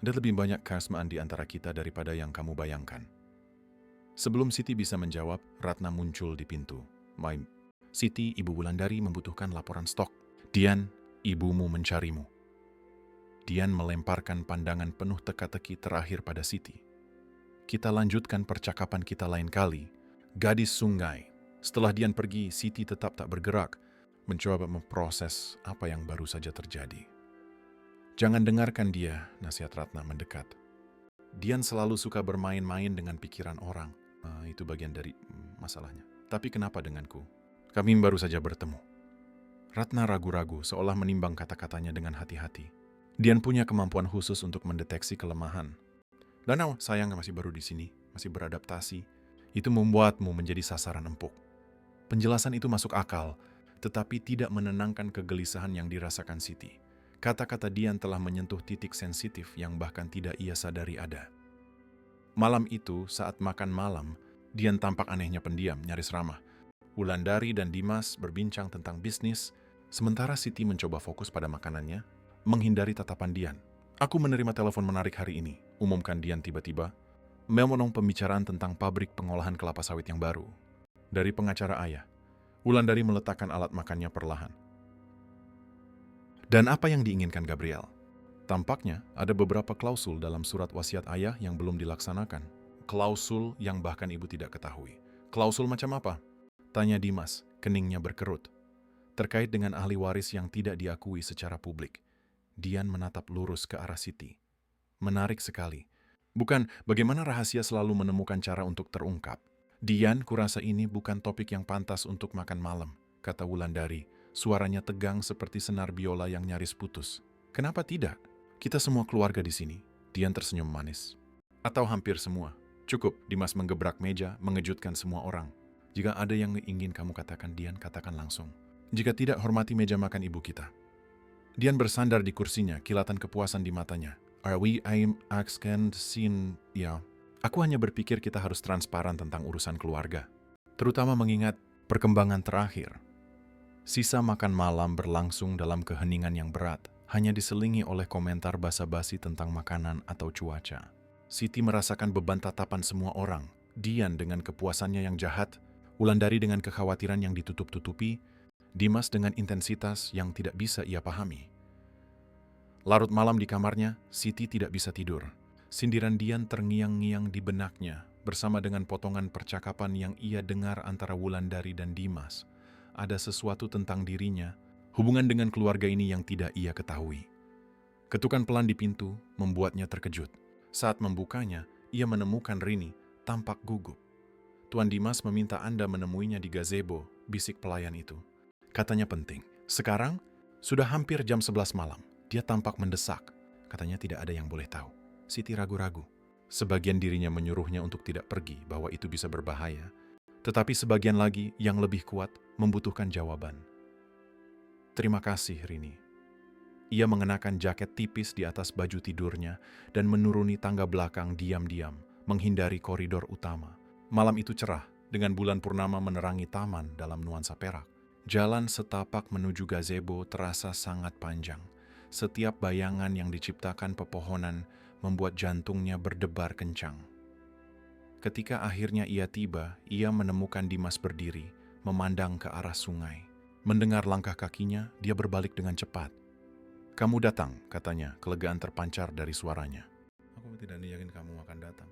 Speaker 1: Ada lebih banyak kesamaan di antara kita daripada yang kamu bayangkan." Sebelum Siti bisa menjawab, Ratna muncul di pintu. "Siti, Ibu Wulandari membutuhkan laporan stok." "Dian, ibumu mencarimu." Dian melemparkan pandangan penuh teka-teki terakhir pada Siti. "Kita lanjutkan percakapan kita lain kali." Gadis sungai. Setelah Dian pergi, Siti tetap tak bergerak, mencoba memproses apa yang baru saja terjadi. "Jangan dengarkan dia," nasihat Ratna mendekat. "Dian selalu suka bermain-main dengan pikiran orang. Itu bagian dari masalahnya. Tapi kenapa denganku? Kami baru saja bertemu." Ratna ragu-ragu, seolah menimbang kata-katanya dengan hati-hati. Dian punya kemampuan khusus untuk mendeteksi kelemahan. "Danau, sayang masih baru di sini, masih beradaptasi. Itu membuatmu menjadi sasaran empuk." Penjelasan itu masuk akal, tetapi tidak menenangkan kegelisahan yang dirasakan Siti. Kata-kata Dian telah menyentuh titik sensitif yang bahkan tidak ia sadari ada. Malam itu, saat makan malam, Dian tampak anehnya pendiam, nyaris ramah. Wulandari dan Dimas berbincang tentang bisnis, sementara Siti mencoba fokus pada makanannya, menghindari tatapan Dian. "Aku menerima telepon menarik hari ini," umumkan Dian tiba-tiba, memotong pembicaraan tentang pabrik pengolahan kelapa sawit yang baru. "Dari pengacara ayah." Wulandari meletakkan alat makannya perlahan. "Dan apa yang diinginkan Gabriel?" "Tampaknya ada beberapa klausul dalam surat wasiat ayah yang belum dilaksanakan." "Klausul yang bahkan ibu tidak ketahui." "Klausul macam apa?" tanya Dimas, keningnya berkerut. "Terkait dengan ahli waris yang tidak diakui secara publik." Dian menatap lurus ke arah Siti. "Menarik sekali. Bukan bagaimana rahasia selalu menemukan cara untuk terungkap." "Dian, kurasa ini bukan topik yang pantas untuk makan malam," kata Wulandari. Suaranya tegang seperti senar biola yang nyaris putus. "Kenapa tidak? Kita semua keluarga di sini." Dian tersenyum manis. "Atau hampir semua." "Cukup," Dimas menggebrak meja, mengejutkan semua orang. Jika ada yang ingin kamu katakan, Dian, katakan langsung. Jika tidak, hormati meja makan ibu kita. Dian bersandar di kursinya, kilatan kepuasan di matanya. I'm asking scene, ya. Aku hanya berpikir kita harus transparan tentang urusan keluarga. Terutama mengingat perkembangan terakhir. Sisa makan malam berlangsung dalam keheningan yang berat, hanya diselingi oleh komentar basa-basi tentang makanan atau cuaca. Siti merasakan beban tatapan semua orang. Dian dengan kepuasannya yang jahat, Wulandari dengan kekhawatiran yang ditutup-tutupi, Dimas dengan intensitas yang tidak bisa ia pahami. Larut malam di kamarnya, Siti tidak bisa tidur. Sindiran Dian terngiang-ngiang di benaknya, bersama dengan potongan percakapan yang ia dengar antara Wulandari dan Dimas. Ada sesuatu tentang dirinya, hubungan dengan keluarga ini yang tidak ia ketahui. Ketukan pelan di pintu membuatnya terkejut. Saat membukanya, ia menemukan Rini tampak gugup. Tuan Dimas meminta Anda menemuinya di gazebo, bisik pelayan itu. Katanya penting. Sekarang, sudah hampir jam 11 malam. Dia tampak mendesak. Katanya tidak ada yang boleh tahu. Siti ragu-ragu. Sebagian dirinya menyuruhnya untuk tidak pergi, bahwa itu bisa berbahaya. Tetapi sebagian lagi, yang lebih kuat, membutuhkan jawaban. Terima kasih, Rini. Ia mengenakan jaket tipis di atas baju tidurnya dan menuruni tangga belakang diam-diam, menghindari koridor utama. Malam itu cerah, dengan bulan purnama menerangi taman dalam nuansa perak. Jalan setapak menuju gazebo terasa sangat panjang. Setiap bayangan yang diciptakan pepohonan membuat jantungnya berdebar kencang. Ketika akhirnya ia tiba, ia menemukan Dimas berdiri, memandang ke arah sungai. Mendengar langkah kakinya, dia berbalik dengan cepat. Kamu datang, katanya, kelegaan terpancar dari suaranya. Aku tidak yakin kamu akan datang.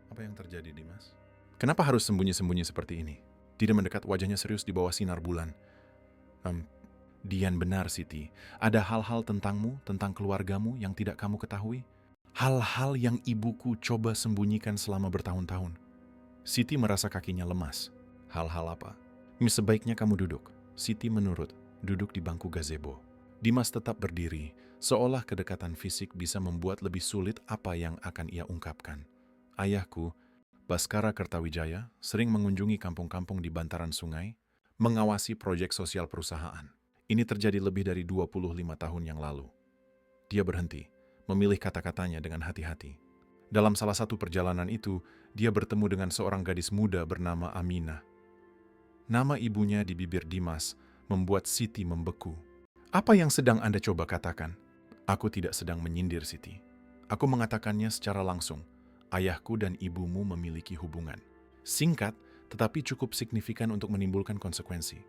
Speaker 1: Apa yang terjadi, Dimas? Kenapa harus sembunyi-sembunyi seperti ini? Dia mendekat, wajahnya serius di bawah sinar bulan. Dian, benar, Siti. Ada hal-hal tentangmu, tentang keluargamu yang tidak kamu ketahui. Hal-hal yang ibuku coba sembunyikan selama bertahun-tahun. Siti merasa kakinya lemas. Hal-hal apa? Sebaiknya kamu duduk. Siti menurut, duduk di bangku gazebo. Dimas tetap berdiri, seolah kedekatan fisik bisa membuat lebih sulit apa yang akan ia ungkapkan. Ayahku, Baskara Kertawijaya, sering mengunjungi kampung-kampung di bantaran sungai, mengawasi proyek sosial perusahaan. Ini terjadi lebih dari 25 tahun yang lalu. Dia berhenti, memilih kata-katanya dengan hati-hati. Dalam salah satu perjalanan itu, dia bertemu dengan seorang gadis muda bernama Aminah. Nama ibunya di bibir Dimas membuat Siti membeku. Apa yang sedang Anda coba katakan? Aku tidak sedang menyindir, Siti. Aku mengatakannya secara langsung. Ayahku dan ibumu memiliki hubungan. Singkat, tetapi cukup signifikan untuk menimbulkan konsekuensi.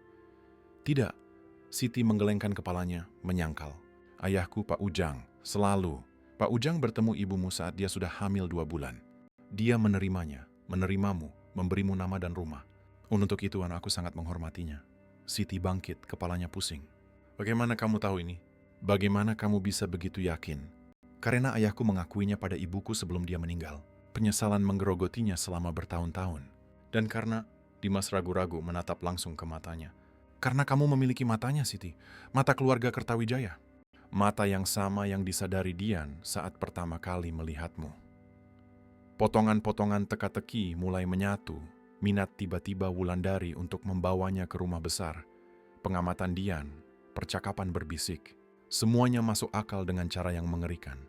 Speaker 1: Tidak, Siti menggelengkan kepalanya, menyangkal. Ayahku Pak Ujang, selalu. Pak Ujang bertemu ibumu saat dia sudah hamil 2 bulan. Dia menerimanya, menerimamu, memberimu nama dan rumah. Untuk itu aku sangat menghormatinya. Siti bangkit, kepalanya pusing. Bagaimana kamu tahu ini? Bagaimana kamu bisa begitu yakin? Karena ayahku mengakuinya pada ibuku sebelum dia meninggal. Penyesalan menggerogotinya selama bertahun-tahun. Dan karena Dimas ragu-ragu menatap langsung ke matanya. Karena kamu memiliki matanya, Siti. Mata keluarga Kertawijaya. Mata yang sama yang disadari Dian saat pertama kali melihatmu. Potongan-potongan teka-teki mulai menyatu. Minat tiba-tiba Wulandari untuk membawanya ke rumah besar. Pengamatan Dian, percakapan berbisik. Semuanya masuk akal dengan cara yang mengerikan.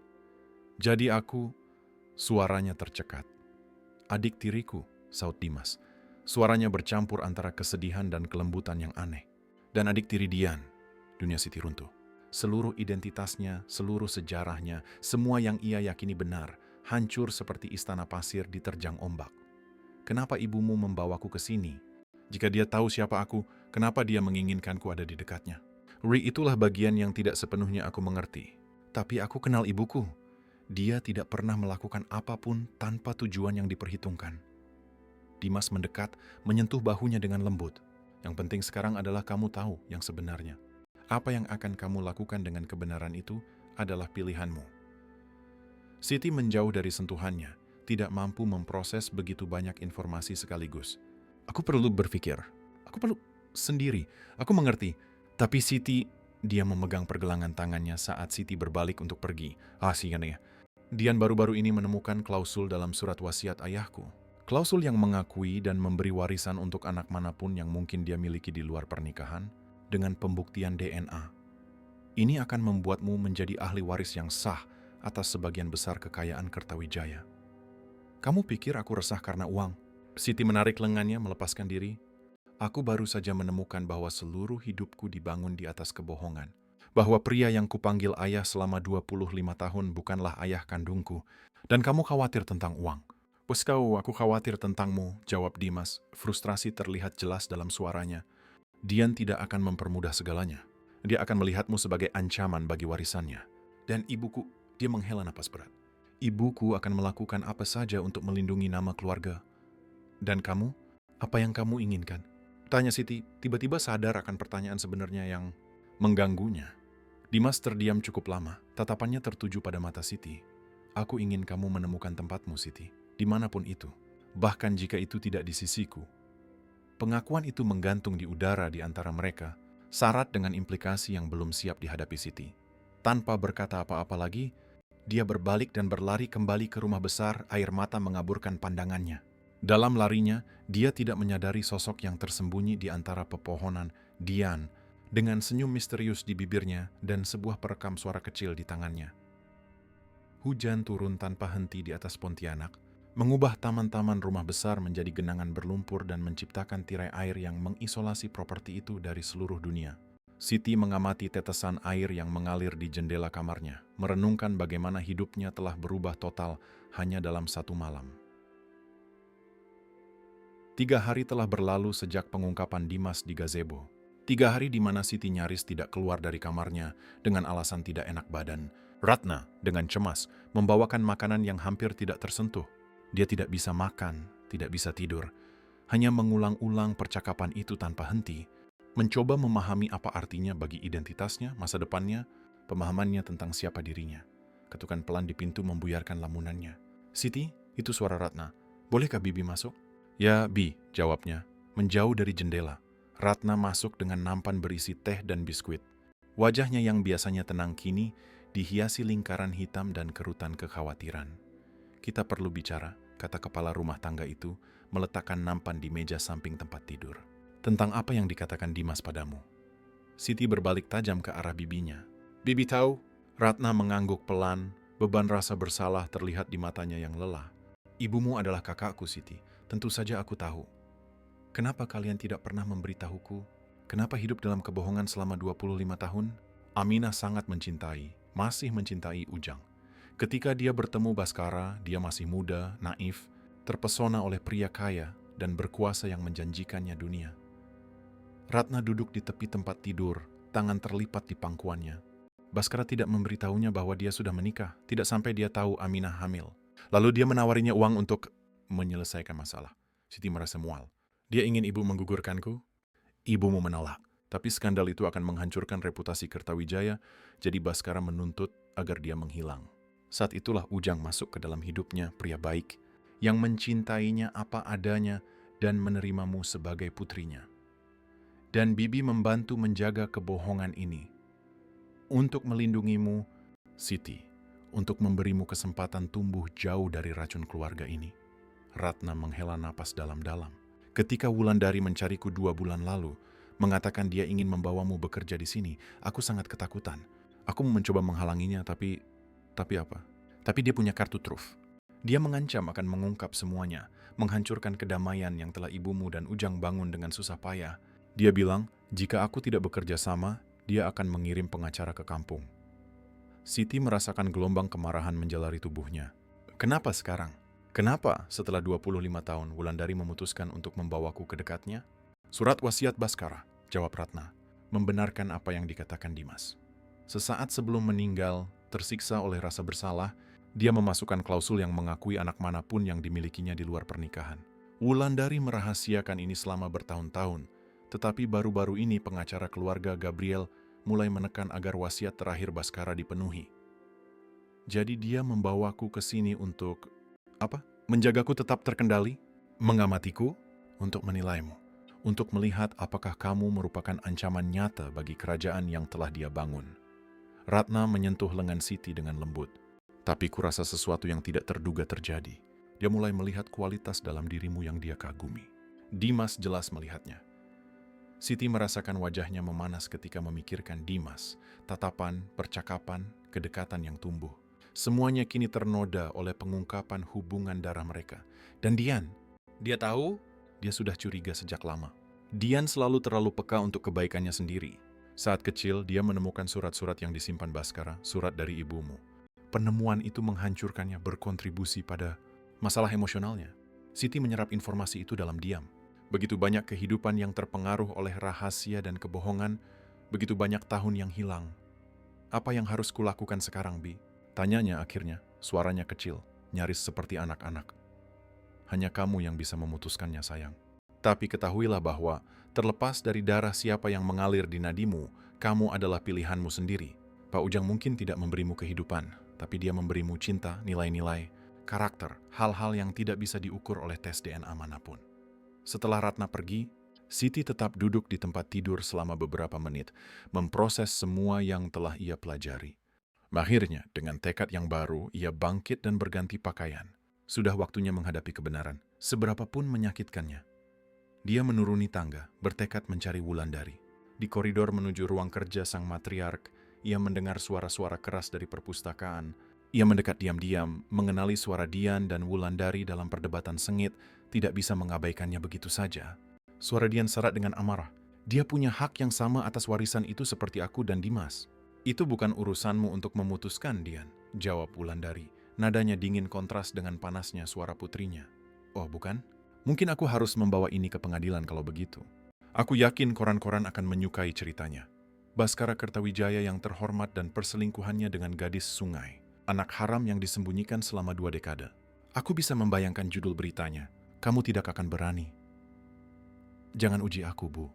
Speaker 1: Jadi aku, suaranya tercekat. Adik tiriku, saut Dimas. Suaranya bercampur antara kesedihan dan kelembutan yang aneh. Dan adik tiri Dian, dunia Siti runtuh. Seluruh identitasnya, seluruh sejarahnya, semua yang ia yakini benar, hancur seperti istana pasir diterjang ombak. Kenapa ibumu membawaku ke sini? Jika dia tahu siapa aku, kenapa dia menginginkanku ada di dekatnya? Itulah bagian yang tidak sepenuhnya aku mengerti. Tapi aku kenal ibuku. Dia tidak pernah melakukan apapun tanpa tujuan yang diperhitungkan. Dimas mendekat, menyentuh bahunya dengan lembut. Yang penting sekarang adalah kamu tahu yang sebenarnya. Apa yang akan kamu lakukan dengan kebenaran itu adalah pilihanmu. Siti menjauh dari sentuhannya, tidak mampu memproses begitu banyak informasi sekaligus. Aku perlu berpikir. Aku perlu sendiri. Aku mengerti. Tapi Siti, dia memegang pergelangan tangannya saat Siti berbalik untuk pergi. Sian ya. Dian baru-baru ini menemukan klausul dalam surat wasiat ayahku. Klausul yang mengakui dan memberi warisan untuk anak manapun yang mungkin dia miliki di luar pernikahan dengan pembuktian DNA. Ini akan membuatmu menjadi ahli waris yang sah atas sebagian besar kekayaan Kertawijaya. Kamu pikir aku resah karena uang? Siti menarik lengannya melepaskan diri. Aku baru saja menemukan bahwa seluruh hidupku dibangun di atas kebohongan. Bahwa pria yang kupanggil ayah selama 25 tahun bukanlah ayah kandungku. Dan kamu khawatir tentang uang. Bos kau, aku khawatir tentangmu, jawab Dimas. Frustrasi terlihat jelas dalam suaranya. Dian tidak akan mempermudah segalanya. Dia akan melihatmu sebagai ancaman bagi warisannya. Dan ibuku, dia menghela napas berat. Ibuku akan melakukan apa saja untuk melindungi nama keluarga. Dan kamu, apa yang kamu inginkan? Tanya Siti, tiba-tiba sadar akan pertanyaan sebenarnya yang mengganggunya. Dimas terdiam cukup lama, tatapannya tertuju pada mata Siti. Aku ingin kamu menemukan tempatmu, Siti, dimanapun itu, bahkan jika itu tidak di sisiku. Pengakuan itu menggantung di udara di antara mereka, syarat dengan implikasi yang belum siap dihadapi Siti. Tanpa berkata apa-apa lagi, dia berbalik dan berlari kembali ke rumah besar, air mata mengaburkan pandangannya. Dalam larinya, dia tidak menyadari sosok yang tersembunyi di antara pepohonan, Dian, dengan senyum misterius di bibirnya dan sebuah perekam suara kecil di tangannya. Hujan turun tanpa henti di atas Pontianak, mengubah taman-taman rumah besar menjadi genangan berlumpur dan menciptakan tirai air yang mengisolasi properti itu dari seluruh dunia. Siti mengamati tetesan air yang mengalir di jendela kamarnya, merenungkan bagaimana hidupnya telah berubah total hanya dalam satu malam. 3 hari telah berlalu sejak pengungkapan Dimas di gazebo. 3 hari di mana Siti nyaris tidak keluar dari kamarnya dengan alasan tidak enak badan. Ratna dengan cemas membawakan makanan yang hampir tidak tersentuh. Dia tidak bisa makan, tidak bisa tidur. Hanya mengulang-ulang percakapan itu tanpa henti, mencoba memahami apa artinya bagi identitasnya, masa depannya, pemahamannya tentang siapa dirinya. Ketukan pelan di pintu membuyarkan lamunannya. Siti, itu suara Ratna. Bolehkah Bibi masuk? Ya, Bi, jawabnya, menjauh dari jendela. Ratna masuk dengan nampan berisi teh dan biskuit. Wajahnya yang biasanya tenang kini dihiasi lingkaran hitam dan kerutan kekhawatiran. Kita perlu bicara, kata kepala rumah tangga itu, meletakkan nampan di meja samping tempat tidur. Tentang apa yang dikatakan Dimas padamu? Siti berbalik tajam ke arah bibinya. Bibi tahu? Ratna mengangguk pelan, beban rasa bersalah terlihat di matanya yang lelah. Ibumu adalah kakakku, Siti. Tentu saja aku tahu. Kenapa kalian tidak pernah memberitahuku? Kenapa hidup dalam kebohongan selama 25 tahun? Aminah sangat mencintai, masih mencintai Ujang. Ketika dia bertemu Baskara, dia masih muda, naif, terpesona oleh pria kaya dan berkuasa yang menjanjikannya dunia. Ratna duduk di tepi tempat tidur, tangan terlipat di pangkuannya. Baskara tidak memberitahunya bahwa dia sudah menikah, tidak sampai dia tahu Aminah hamil. Lalu dia menawarinya uang untuk menyelesaikan masalah. Siti merasa mual. Dia ingin ibu menggugurkanku? Ibumu menolak. Tapi skandal itu akan menghancurkan reputasi Kertawijaya, jadi Baskara menuntut agar dia menghilang. Saat itulah Ujang masuk ke dalam hidupnya, pria baik, yang mencintainya apa adanya dan menerimamu sebagai putrinya. Dan Bibi membantu menjaga kebohongan ini. Untuk melindungimu, Siti, untuk memberimu kesempatan tumbuh jauh dari racun keluarga ini. Ratna menghela napas dalam-dalam. Ketika Wulandari mencariku 2 bulan lalu, mengatakan dia ingin membawamu bekerja di sini, aku sangat ketakutan. Aku mencoba menghalanginya, tapi apa? Tapi dia punya kartu truf. Dia mengancam akan mengungkap semuanya, menghancurkan kedamaian yang telah ibumu dan Ujang bangun dengan susah payah. Dia bilang, jika aku tidak bekerja sama, dia akan mengirim pengacara ke kampung. Siti merasakan gelombang kemarahan menjalari tubuhnya. Kenapa sekarang? Kenapa setelah 25 tahun Wulandari memutuskan untuk membawaku ke dekatnya? Surat wasiat Baskara, jawab Ratna, membenarkan apa yang dikatakan Dimas. Sesaat sebelum meninggal, tersiksa oleh rasa bersalah, dia memasukkan klausul yang mengakui anak manapun yang dimilikinya di luar pernikahan. Wulandari merahasiakan ini selama bertahun-tahun, tetapi baru-baru ini pengacara keluarga Gabriel mulai menekan agar wasiat terakhir Baskara dipenuhi. Jadi dia membawaku ke sini untuk apa? Menjagaku tetap terkendali? Mengamatiku? Untuk menilaimu. Untuk melihat apakah kamu merupakan ancaman nyata bagi kerajaan yang telah dia bangun. Ratna menyentuh lengan Siti dengan lembut. Tapi kurasa sesuatu yang tidak terduga terjadi. Di Dia mulai melihat kualitas dalam dirimu yang dia kagumi. Dimas jelas melihatnya. Siti merasakan wajahnya memanas ketika memikirkan Dimas, tatapan, percakapan, kedekatan yang tumbuh. Semuanya kini ternoda oleh pengungkapan hubungan darah mereka. Dan Dian, dia tahu, dia sudah curiga sejak lama. Dian selalu terlalu peka untuk kebaikannya sendiri. Saat kecil, dia menemukan surat-surat yang disimpan Baskara, surat dari ibumu. Penemuan itu menghancurkannya, berkontribusi pada masalah emosionalnya. Siti menyerap informasi itu dalam diam. Begitu banyak kehidupan yang terpengaruh oleh rahasia dan kebohongan, begitu banyak tahun yang hilang. Apa yang harus kulakukan sekarang, Bi? Tanyanya akhirnya, suaranya kecil, nyaris seperti anak-anak. Hanya kamu yang bisa memutuskannya, sayang. Tapi ketahuilah bahwa, terlepas dari darah siapa yang mengalir di nadimu, kamu adalah pilihanmu sendiri. Pak Ujang mungkin tidak memberimu kehidupan, tapi dia memberimu cinta, nilai-nilai, karakter, hal-hal yang tidak bisa diukur oleh tes DNA manapun. Setelah Ratna pergi, Siti tetap duduk di tempat tidur selama beberapa menit, memproses semua yang telah ia pelajari. Akhirnya, dengan tekad yang baru, ia bangkit dan berganti pakaian. Sudah waktunya menghadapi kebenaran, seberapapun menyakitkannya. Dia menuruni tangga, bertekad mencari Wulandari. Di koridor menuju ruang kerja sang matriark, ia mendengar suara-suara keras dari perpustakaan. Ia mendekat diam-diam, mengenali suara Dian dan Wulandari dalam perdebatan sengit, tidak bisa mengabaikannya begitu saja. Suara Dian serak dengan amarah. Dia punya hak yang sama atas warisan itu seperti aku dan Dimas. Itu bukan urusanmu untuk memutuskan, Dian, jawab Wulandari. Nadanya dingin kontras dengan panasnya suara putrinya. Oh, bukan? Mungkin aku harus membawa ini ke pengadilan kalau begitu. Aku yakin koran-koran akan menyukai ceritanya. Baskara Kertawijaya yang terhormat dan perselingkuhannya dengan gadis sungai. Anak haram yang disembunyikan selama 2 dekade. Aku bisa membayangkan judul beritanya. Kamu tidak akan berani. Jangan uji aku, Bu.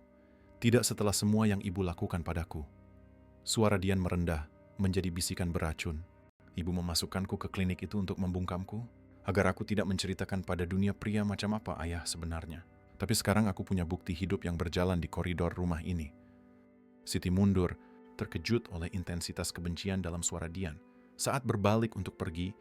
Speaker 1: Tidak setelah semua yang ibu lakukan padaku. Suara Dian merendah, menjadi bisikan beracun. Ibu memasukkanku ke klinik itu untuk membungkamku, agar aku tidak menceritakan pada dunia pria macam apa ayah sebenarnya. Tapi sekarang aku punya bukti hidup yang berjalan di koridor rumah ini. Siti mundur, terkejut oleh intensitas kebencian dalam suara Dian. Saat berbalik untuk pergi,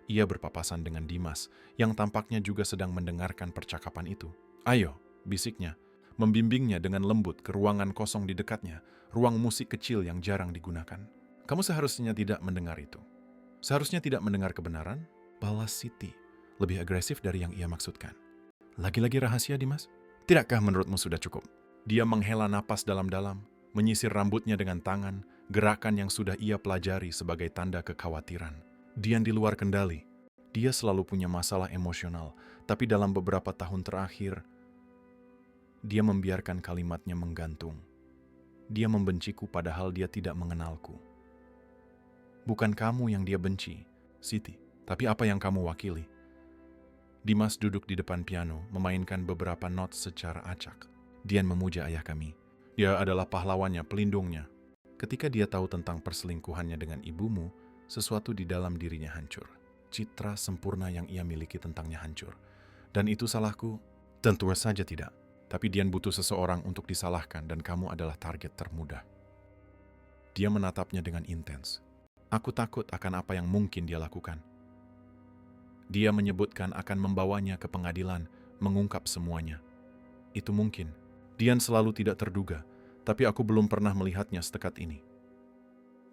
Speaker 1: ia berpapasan dengan Dimas, yang tampaknya juga sedang mendengarkan percakapan itu. Ayo, bisiknya, membimbingnya dengan lembut ke ruangan kosong di dekatnya, ruang musik kecil yang jarang digunakan. Kamu seharusnya tidak mendengar itu. Seharusnya tidak mendengar kebenaran, balas Siti, lebih agresif dari yang ia maksudkan. Lagi-lagi rahasia, Dimas? Tidakkah menurutmu sudah cukup? Dia menghela napas dalam-dalam, menyisir rambutnya dengan tangan, gerakan yang sudah ia pelajari sebagai tanda kekhawatiran. Dian di luar kendali. Dia selalu punya masalah emosional, tapi dalam beberapa tahun terakhir, dia membiarkan kalimatnya menggantung. Dia membenciku padahal dia tidak mengenalku. Bukan kamu yang dia benci, Siti, tapi apa yang kamu wakili. Dimas duduk di depan piano, memainkan beberapa not secara acak. Dian memuja ayah kami. Dia adalah pahlawannya, pelindungnya. Ketika dia tahu tentang perselingkuhannya dengan ibumu, sesuatu di dalam dirinya hancur. Citra sempurna yang ia miliki tentangnya hancur. Dan itu salahku? Tentu saja tidak. Tapi Dian butuh seseorang untuk disalahkan dan kamu adalah target termudah. Dia menatapnya dengan intens. Aku takut akan apa yang mungkin dia lakukan. Dia menyebutkan akan membawanya ke pengadilan, mengungkap semuanya. Itu mungkin. Dian selalu tidak terduga, tapi aku belum pernah melihatnya sedekat ini.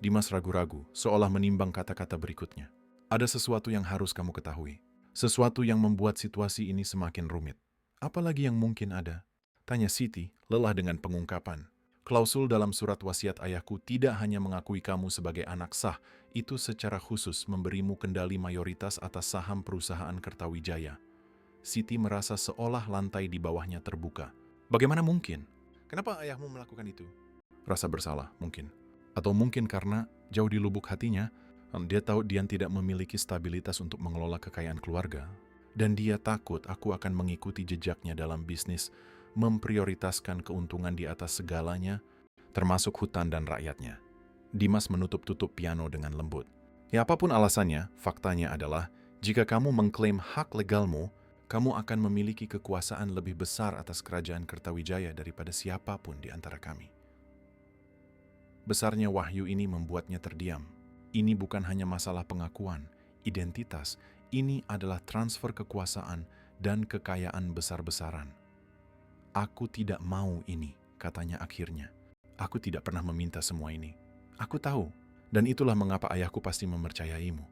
Speaker 1: Dimas ragu-ragu, seolah menimbang kata-kata berikutnya. Ada sesuatu yang harus kamu ketahui. Sesuatu yang membuat situasi ini semakin rumit. Apalagi yang mungkin ada? Tanya Siti, lelah dengan pengungkapan. Klausul dalam surat wasiat ayahku tidak hanya mengakui kamu sebagai anak sah, itu secara khusus memberimu kendali mayoritas atas saham perusahaan Kertawijaya. Siti merasa seolah lantai di bawahnya terbuka. Bagaimana mungkin? Kenapa ayahmu melakukan itu? Rasa bersalah, mungkin. Atau mungkin karena jauh di lubuk hatinya, dia tahu Dian tidak memiliki stabilitas untuk mengelola kekayaan keluarga. Dan dia takut aku akan mengikuti jejaknya dalam bisnis, memprioritaskan keuntungan di atas segalanya, termasuk hutan dan rakyatnya. Dimas menutup-tutup piano dengan lembut. Ya apapun alasannya, faktanya adalah, jika kamu mengklaim hak legalmu, kamu akan memiliki kekuasaan lebih besar atas kerajaan Kertawijaya daripada siapapun di antara kami. Besarnya wahyu ini membuatnya terdiam. Ini bukan hanya masalah pengakuan, identitas, Ini adalah transfer kekuasaan dan kekayaan besar-besaran. Aku tidak mau ini, katanya akhirnya. Aku tidak pernah meminta semua ini. Aku tahu, dan itulah mengapa ayahku pasti mempercayaimu.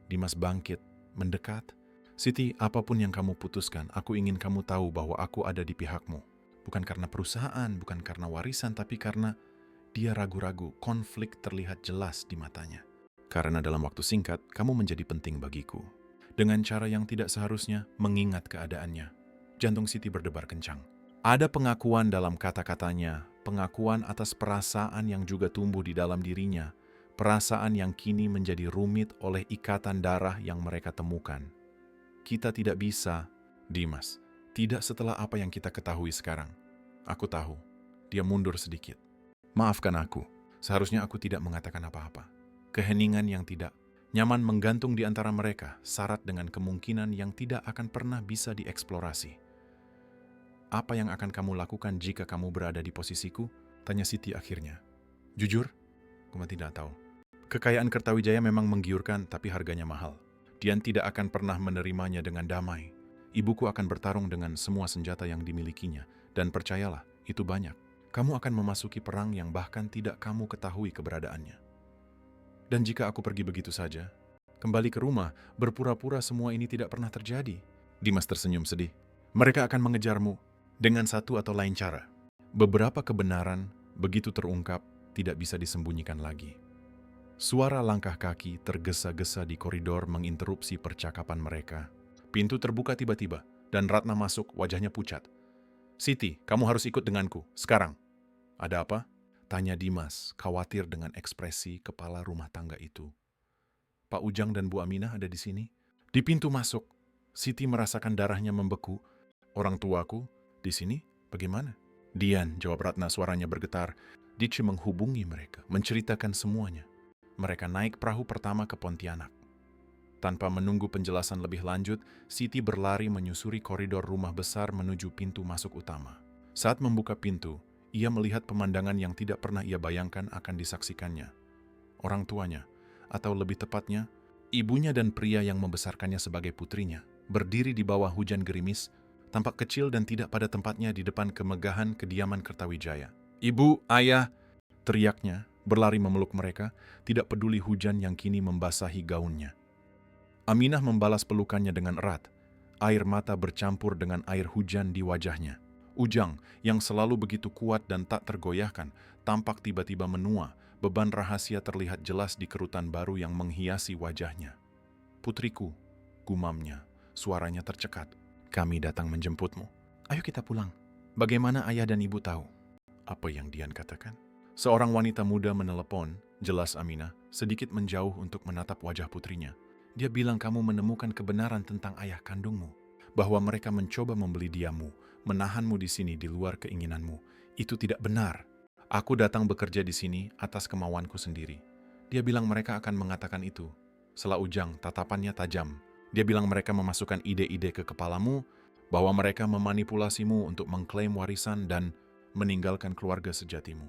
Speaker 1: Dimas bangkit, mendekat. Siti, apapun yang kamu putuskan, aku ingin kamu tahu bahwa aku ada di pihakmu. Bukan karena perusahaan, bukan karena warisan, tapi karena dia ragu-ragu, konflik terlihat jelas di matanya. Karena dalam waktu singkat, kamu menjadi penting bagiku. Dengan cara yang tidak seharusnya mengingat keadaannya. Jantung Siti berdebar kencang. Ada pengakuan dalam kata-katanya, pengakuan atas perasaan yang juga tumbuh di dalam dirinya, perasaan yang kini menjadi rumit oleh ikatan darah yang mereka temukan. Kita tidak bisa, Dimas, tidak setelah apa yang kita ketahui sekarang. Aku tahu, dia mundur sedikit. Maafkan aku, seharusnya aku tidak mengatakan apa-apa. Keheningan yang tidak nyaman menggantung di antara mereka, syarat dengan kemungkinan yang tidak akan pernah bisa dieksplorasi. Apa yang akan kamu lakukan jika kamu berada di posisiku? Tanya Siti akhirnya. Jujur, kamu tidak tahu. Kekayaan Kertawijaya memang menggiurkan, tapi harganya mahal. Dian tidak akan pernah menerimanya dengan damai. Ibuku akan bertarung dengan semua senjata yang dimilikinya, dan percayalah, itu banyak. Kamu akan memasuki perang yang bahkan tidak kamu ketahui keberadaannya. Dan jika aku pergi begitu saja, kembali ke rumah, berpura-pura semua ini tidak pernah terjadi. Dimas tersenyum sedih. Mereka akan mengejarmu dengan satu atau lain cara. Beberapa kebenaran, begitu terungkap, tidak bisa disembunyikan lagi. Suara langkah kaki tergesa-gesa di koridor menginterupsi percakapan mereka. Pintu terbuka tiba-tiba, dan Ratna masuk, wajahnya pucat. Siti, kamu harus ikut denganku, sekarang. Ada apa? Tanya Dimas, khawatir dengan ekspresi kepala rumah tangga itu. Pak Ujang dan Bu Aminah ada di sini. Di pintu masuk, Siti merasakan darahnya membeku. Orang tuaku, di sini, bagaimana? Dian, jawab Ratna, suaranya bergetar. Dici menghubungi mereka, menceritakan semuanya. Mereka naik perahu pertama ke Pontianak. Tanpa menunggu penjelasan lebih lanjut, Siti berlari menyusuri koridor rumah besar menuju pintu masuk utama. Saat membuka pintu, ia melihat pemandangan yang tidak pernah ia bayangkan akan disaksikannya. Orang tuanya, atau lebih tepatnya, ibunya dan pria yang membesarkannya sebagai putrinya, berdiri di bawah hujan gerimis, tampak kecil dan tidak pada tempatnya di depan kemegahan kediaman Kertawijaya. Ibu, ayah, teriaknya, berlari memeluk mereka, tidak peduli hujan yang kini membasahi gaunnya. Aminah membalas pelukannya dengan erat, air mata bercampur dengan air hujan di wajahnya. Ujang, yang selalu begitu kuat dan tak tergoyahkan, tampak tiba-tiba menua, beban rahasia terlihat jelas di kerutan baru yang menghiasi wajahnya. Putriku, gumamnya, suaranya tercekat. Kami datang menjemputmu. Ayo kita pulang. Bagaimana ayah dan ibu tahu? Apa yang Dian katakan? Seorang wanita muda menelepon, jelas Aminah, sedikit menjauh untuk menatap wajah putrinya. Dia bilang kamu menemukan kebenaran tentang ayah kandungmu, bahwa mereka mencoba membeli diammu, menahanmu di sini di luar keinginanmu. Itu tidak benar. Aku datang bekerja di sini atas kemauanku sendiri. Dia bilang mereka akan mengatakan itu. Sela Ujang, tatapannya tajam. Dia bilang mereka memasukkan ide-ide ke kepalamu, bahwa mereka memanipulasimu untuk mengklaim warisan dan meninggalkan keluarga sejatimu.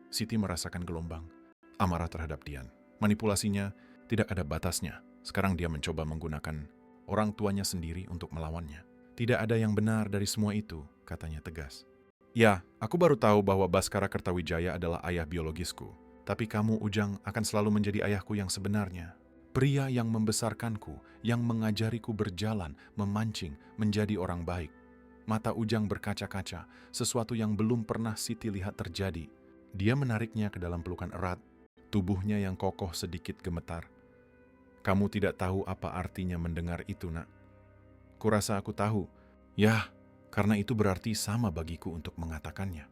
Speaker 1: Siti merasakan gelombang, amarah terhadap Dian. Manipulasinya tidak ada batasnya. Sekarang dia mencoba menggunakan orang tuanya sendiri untuk melawannya. Tidak ada yang benar dari semua itu, katanya tegas. Ya, aku baru tahu bahwa Baskara Kertawijaya adalah ayah biologisku. Tapi kamu, Ujang, akan selalu menjadi ayahku yang sebenarnya. Pria yang membesarkanku, yang mengajariku berjalan, memancing, menjadi orang baik. Mata Ujang berkaca-kaca, sesuatu yang belum pernah Siti lihat terjadi. Dia menariknya ke dalam pelukan erat, tubuhnya yang kokoh sedikit gemetar. Kamu tidak tahu apa artinya mendengar itu, nak. Kurasa aku tahu. Yah, karena itu berarti sama bagiku untuk mengatakannya.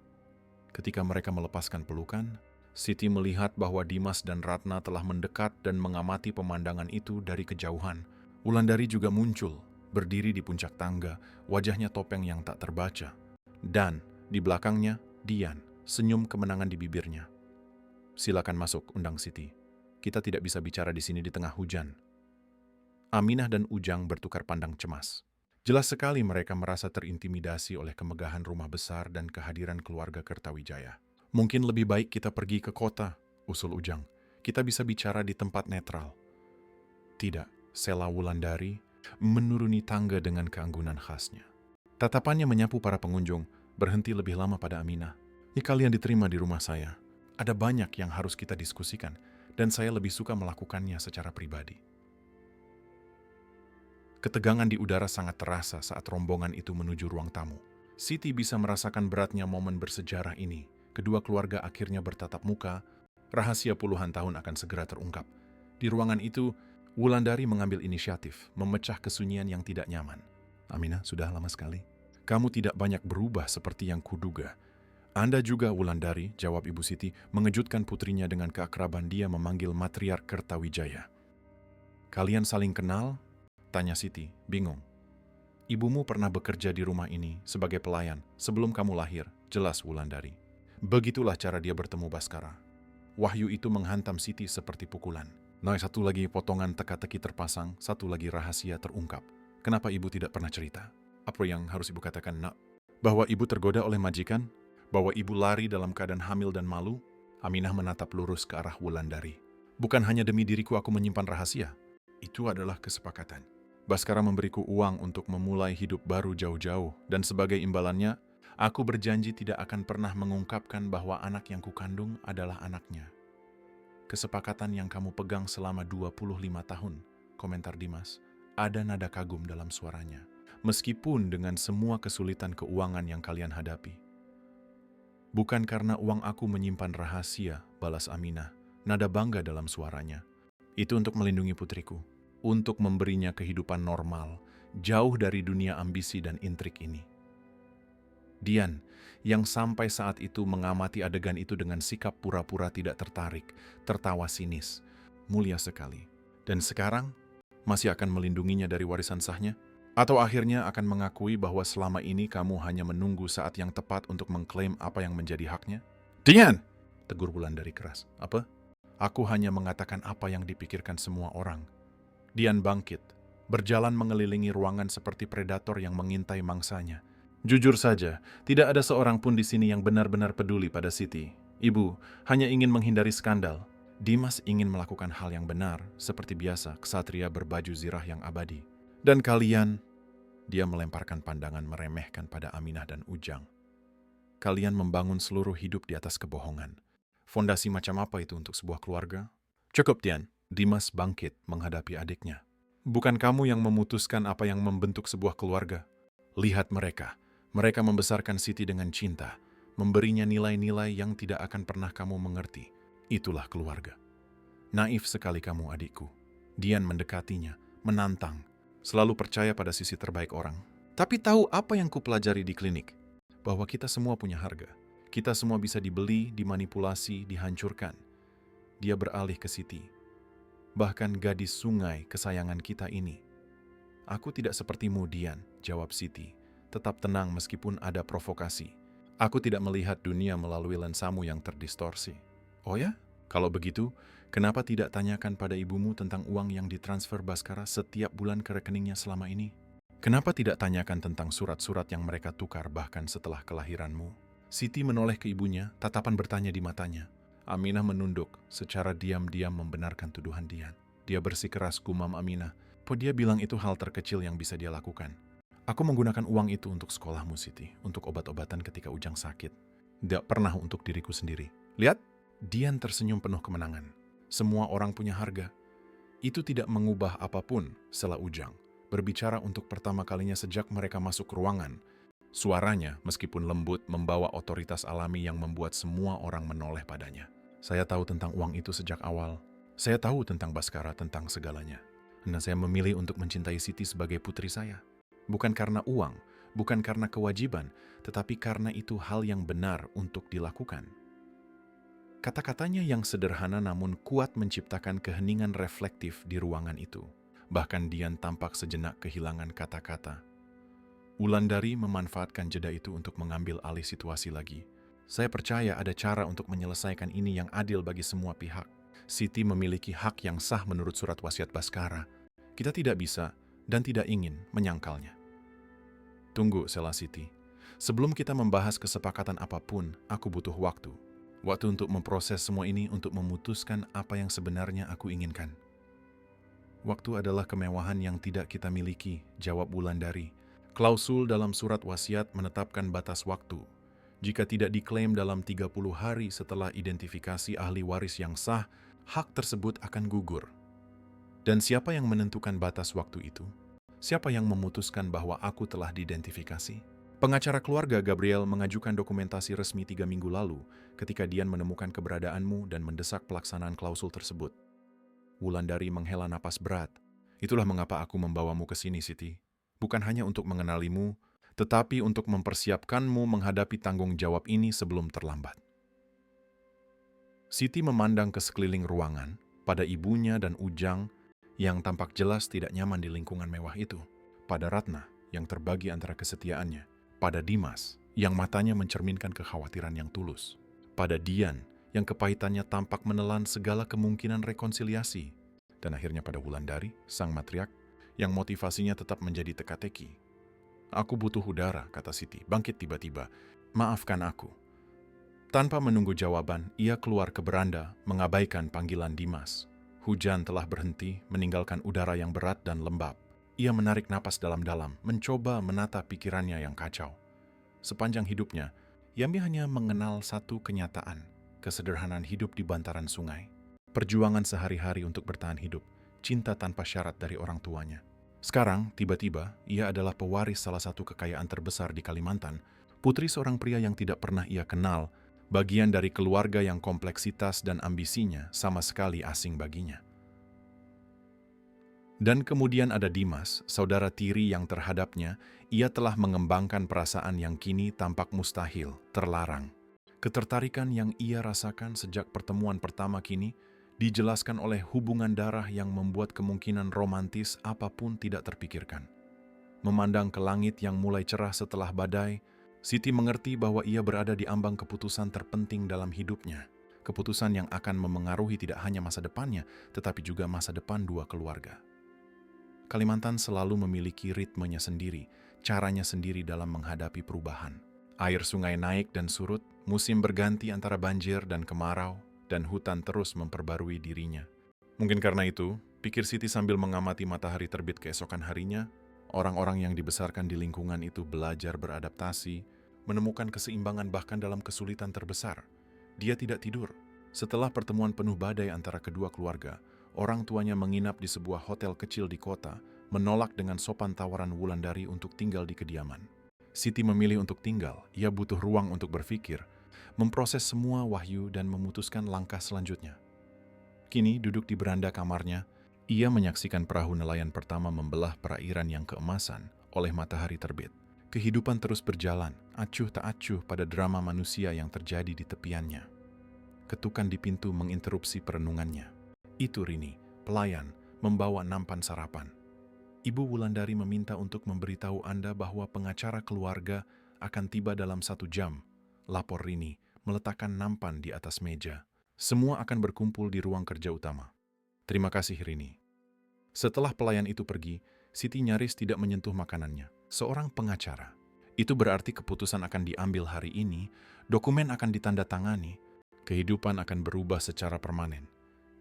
Speaker 1: Ketika mereka melepaskan pelukan, Siti melihat bahwa Dimas dan Ratna telah mendekat dan mengamati pemandangan itu dari kejauhan. Wulandari juga muncul, berdiri di puncak tangga, wajahnya topeng yang tak terbaca. Dan di belakangnya, Dian, senyum kemenangan di bibirnya. Silakan masuk, undang Siti. Kita tidak bisa bicara di sini di tengah hujan. Aminah dan Ujang bertukar pandang cemas. Jelas sekali mereka merasa terintimidasi oleh kemegahan rumah besar dan kehadiran keluarga Kertawijaya. Mungkin lebih baik kita pergi ke kota, usul Ujang. Kita bisa bicara di tempat netral. Tidak, sela Wulandari, menuruni tangga dengan keanggunan khasnya. Tatapannya menyapu para pengunjung, berhenti lebih lama pada Aminah. Ini kalian diterima di rumah saya. Ada banyak yang harus kita diskusikan, dan saya lebih suka melakukannya secara pribadi. Ketegangan di udara sangat terasa saat rombongan itu menuju ruang tamu. Siti bisa merasakan beratnya momen bersejarah ini. Kedua keluarga akhirnya bertatap muka, rahasia puluhan tahun akan segera terungkap. Di ruangan itu, Wulandari mengambil inisiatif, memecah kesunyian yang tidak nyaman. Aminah, sudah lama sekali. Kamu tidak banyak berubah seperti yang kuduga. Anda juga, Wulandari, jawab Ibu Siti, mengejutkan putrinya dengan keakraban dia memanggil matriark Kertawijaya. Kalian saling kenal? Tanya Siti, bingung. Ibumu pernah bekerja di rumah ini sebagai pelayan sebelum kamu lahir, jelas Wulandari. Begitulah cara dia bertemu Baskara. Wahyu itu menghantam Siti seperti pukulan. Nah, satu lagi potongan teka-teki terpasang, satu lagi rahasia terungkap. Kenapa ibu tidak pernah cerita? Apa yang harus ibu katakan, nak? Bahwa ibu tergoda oleh majikan? Bahwa ibu lari dalam keadaan hamil dan malu? Aminah menatap lurus ke arah Wulandari. Bukan hanya demi diriku aku menyimpan rahasia. Itu adalah kesepakatan. Baskara memberiku uang untuk memulai hidup baru jauh-jauh, dan sebagai imbalannya, aku berjanji tidak akan pernah mengungkapkan bahwa anak yang kukandung adalah anaknya. Kesepakatan yang kamu pegang selama 25 tahun, komentar Dimas, ada nada kagum dalam suaranya. Meskipun dengan semua kesulitan keuangan yang kalian hadapi. Bukan karena uang aku menyimpan rahasia, balas Aminah, nada bangga dalam suaranya. Itu untuk melindungi putriku, untuk memberinya kehidupan normal, jauh dari dunia ambisi dan intrik ini. Dian, yang sampai saat itu mengamati adegan itu dengan sikap pura-pura tidak tertarik, tertawa sinis, mulia sekali. Dan sekarang, masih akan melindunginya dari warisan sahnya? Atau akhirnya akan mengakui bahwa selama ini kamu hanya menunggu saat yang tepat untuk mengklaim apa yang menjadi haknya? Dian! Tegur Wulandari keras. Apa? Aku hanya mengatakan apa yang dipikirkan semua orang. Dian bangkit, berjalan mengelilingi ruangan seperti predator yang mengintai mangsanya. Jujur saja, tidak ada seorang pun di sini yang benar-benar peduli pada Siti. Ibu hanya ingin menghindari skandal. Dimas ingin melakukan hal yang benar, seperti biasa ksatria berbaju zirah yang abadi. Dan kalian, dia melemparkan pandangan meremehkan pada Aminah dan Ujang. Kalian membangun seluruh hidup di atas kebohongan. Fondasi macam apa itu untuk sebuah keluarga? Cukup, Dian. Dimas bangkit menghadapi adiknya. Bukan kamu yang memutuskan apa yang membentuk sebuah keluarga. Lihat mereka. Mereka membesarkan Siti dengan cinta, memberinya nilai-nilai yang tidak akan pernah kamu mengerti. Itulah keluarga. Naif sekali kamu, adikku. Dian mendekatinya, menantang, selalu percaya pada sisi terbaik orang. Tapi tahu apa yang kupelajari di klinik? Bahwa kita semua punya harga. Kita semua bisa dibeli, dimanipulasi, dihancurkan. Dia beralih ke Siti. Bahkan gadis sungai kesayangan kita ini. Aku tidak sepertimu, Dian, jawab Siti. Tetap tenang meskipun ada provokasi. Aku tidak melihat dunia melalui lensamu yang terdistorsi. Oh ya? Kalau begitu, kenapa tidak tanyakan pada ibumu tentang uang yang ditransfer Baskara setiap bulan ke rekeningnya selama ini? Kenapa tidak tanyakan tentang surat-surat yang mereka tukar bahkan setelah kelahiranmu? Siti menoleh ke ibunya, tatapan bertanya di matanya. Aminah menunduk, secara diam-diam membenarkan tuduhan Dian. Dia bersikeras gumam Aminah. Dia bilang itu hal terkecil yang bisa dia lakukan. Aku menggunakan uang itu untuk sekolahmu, Siti, untuk obat-obatan ketika Ujang sakit. Tidak pernah untuk diriku sendiri. Lihat, Dian tersenyum penuh kemenangan. Semua orang punya harga. Itu tidak mengubah apapun, sela Ujang. Berbicara untuk pertama kalinya sejak mereka masuk ruangan. Suaranya, meskipun lembut, membawa otoritas alami yang membuat semua orang menoleh padanya. Saya tahu tentang uang itu sejak awal. Saya tahu tentang Baskara, tentang segalanya. Dan saya memilih untuk mencintai Siti sebagai putri saya. Bukan karena uang, bukan karena kewajiban, tetapi karena itu hal yang benar untuk dilakukan. Kata-katanya yang sederhana namun kuat menciptakan keheningan reflektif di ruangan itu. Bahkan Dian tampak sejenak kehilangan kata-kata. Wulandari memanfaatkan jeda itu untuk mengambil alih situasi lagi. Saya percaya ada cara untuk menyelesaikan ini yang adil bagi semua pihak. Siti memiliki hak yang sah menurut surat wasiat Baskara. Kita tidak bisa dan tidak ingin menyangkalnya. Tunggu, sela Siti. Sebelum kita membahas kesepakatan apapun, aku butuh waktu. Waktu untuk memproses semua ini untuk memutuskan apa yang sebenarnya aku inginkan. Waktu adalah kemewahan yang tidak kita miliki, jawab Wulandari. Klausul dalam surat wasiat menetapkan batas waktu. Jika tidak diklaim dalam 30 hari setelah identifikasi ahli waris yang sah, hak tersebut akan gugur. Dan siapa yang menentukan batas waktu itu? Siapa yang memutuskan bahwa aku telah diidentifikasi? Pengacara keluarga Gabriel mengajukan dokumentasi resmi 3 minggu lalu ketika Dian menemukan keberadaanmu dan mendesak pelaksanaan klausul tersebut. Wulandari menghela napas berat. Itulah mengapa aku membawamu ke sini, Siti. Bukan hanya untuk mengenalimu, tetapi untuk mempersiapkanmu menghadapi tanggung jawab ini sebelum terlambat. Siti memandang ke sekeliling ruangan, pada ibunya dan Ujang yang tampak jelas tidak nyaman di lingkungan mewah itu, pada Ratna yang terbagi antara kesetiaannya, pada Dimas yang matanya mencerminkan kekhawatiran yang tulus, pada Dian yang kepahitannya tampak menelan segala kemungkinan rekonsiliasi, dan akhirnya pada Wulandari, sang matriark, yang motivasinya tetap menjadi teka-teki. Aku butuh udara, kata Siti, bangkit tiba-tiba. Maafkan aku. Tanpa menunggu jawaban, ia keluar ke beranda, mengabaikan panggilan Dimas. Hujan telah berhenti, meninggalkan udara yang berat dan lembab. Ia menarik napas dalam-dalam, mencoba menata pikirannya yang kacau. Sepanjang hidupnya, Yami hanya mengenal satu kenyataan, kesederhanaan hidup di bantaran sungai. Perjuangan sehari-hari untuk bertahan hidup, cinta tanpa syarat dari orang tuanya. Sekarang, tiba-tiba, ia adalah pewaris salah satu kekayaan terbesar di Kalimantan, putri seorang pria yang tidak pernah ia kenal, bagian dari keluarga yang kompleksitas dan ambisinya sama sekali asing baginya. Dan kemudian ada Dimas, saudara tiri yang terhadapnya, ia telah mengembangkan perasaan yang kini tampak mustahil, terlarang. Ketertarikan yang ia rasakan sejak pertemuan pertama kini dijelaskan oleh hubungan darah yang membuat kemungkinan romantis apapun tidak terpikirkan. Memandang ke langit yang mulai cerah setelah badai, Siti mengerti bahwa ia berada di ambang keputusan terpenting dalam hidupnya. Keputusan yang akan memengaruhi tidak hanya masa depannya, tetapi juga masa depan dua keluarga. Kalimantan selalu memiliki ritmenya sendiri, caranya sendiri dalam menghadapi perubahan. Air sungai naik dan surut, musim berganti antara banjir dan kemarau, dan hutan terus memperbarui dirinya. Mungkin karena itu, pikir Siti sambil mengamati matahari terbit keesokan harinya, orang-orang yang dibesarkan di lingkungan itu belajar beradaptasi, menemukan keseimbangan bahkan dalam kesulitan terbesar. Dia tidak tidur. Setelah pertemuan penuh badai antara kedua keluarga, orang tuanya menginap di sebuah hotel kecil di kota, menolak dengan sopan tawaran Wulandari untuk tinggal di kediaman. Siti memilih untuk tinggal, ia butuh ruang untuk berpikir, memproses semua wahyu dan memutuskan langkah selanjutnya. Kini duduk di beranda kamarnya, ia menyaksikan perahu nelayan pertama membelah perairan yang keemasan oleh matahari terbit. Kehidupan terus berjalan, acuh tak acuh pada drama manusia yang terjadi di tepiannya. Ketukan di pintu menginterupsi perenungannya. Itu Rini, pelayan, membawa nampan sarapan. Ibu Wulandari meminta untuk memberitahu Anda bahwa pengacara keluarga akan tiba dalam 1 jam. Lapor Rini, meletakkan nampan di atas meja. Semua akan berkumpul di ruang kerja utama. Terima kasih Rini. Setelah pelayan itu pergi, Siti nyaris tidak menyentuh makanannya. Seorang pengacara. Itu berarti keputusan akan diambil hari ini, dokumen akan ditandatangani, kehidupan akan berubah secara permanen.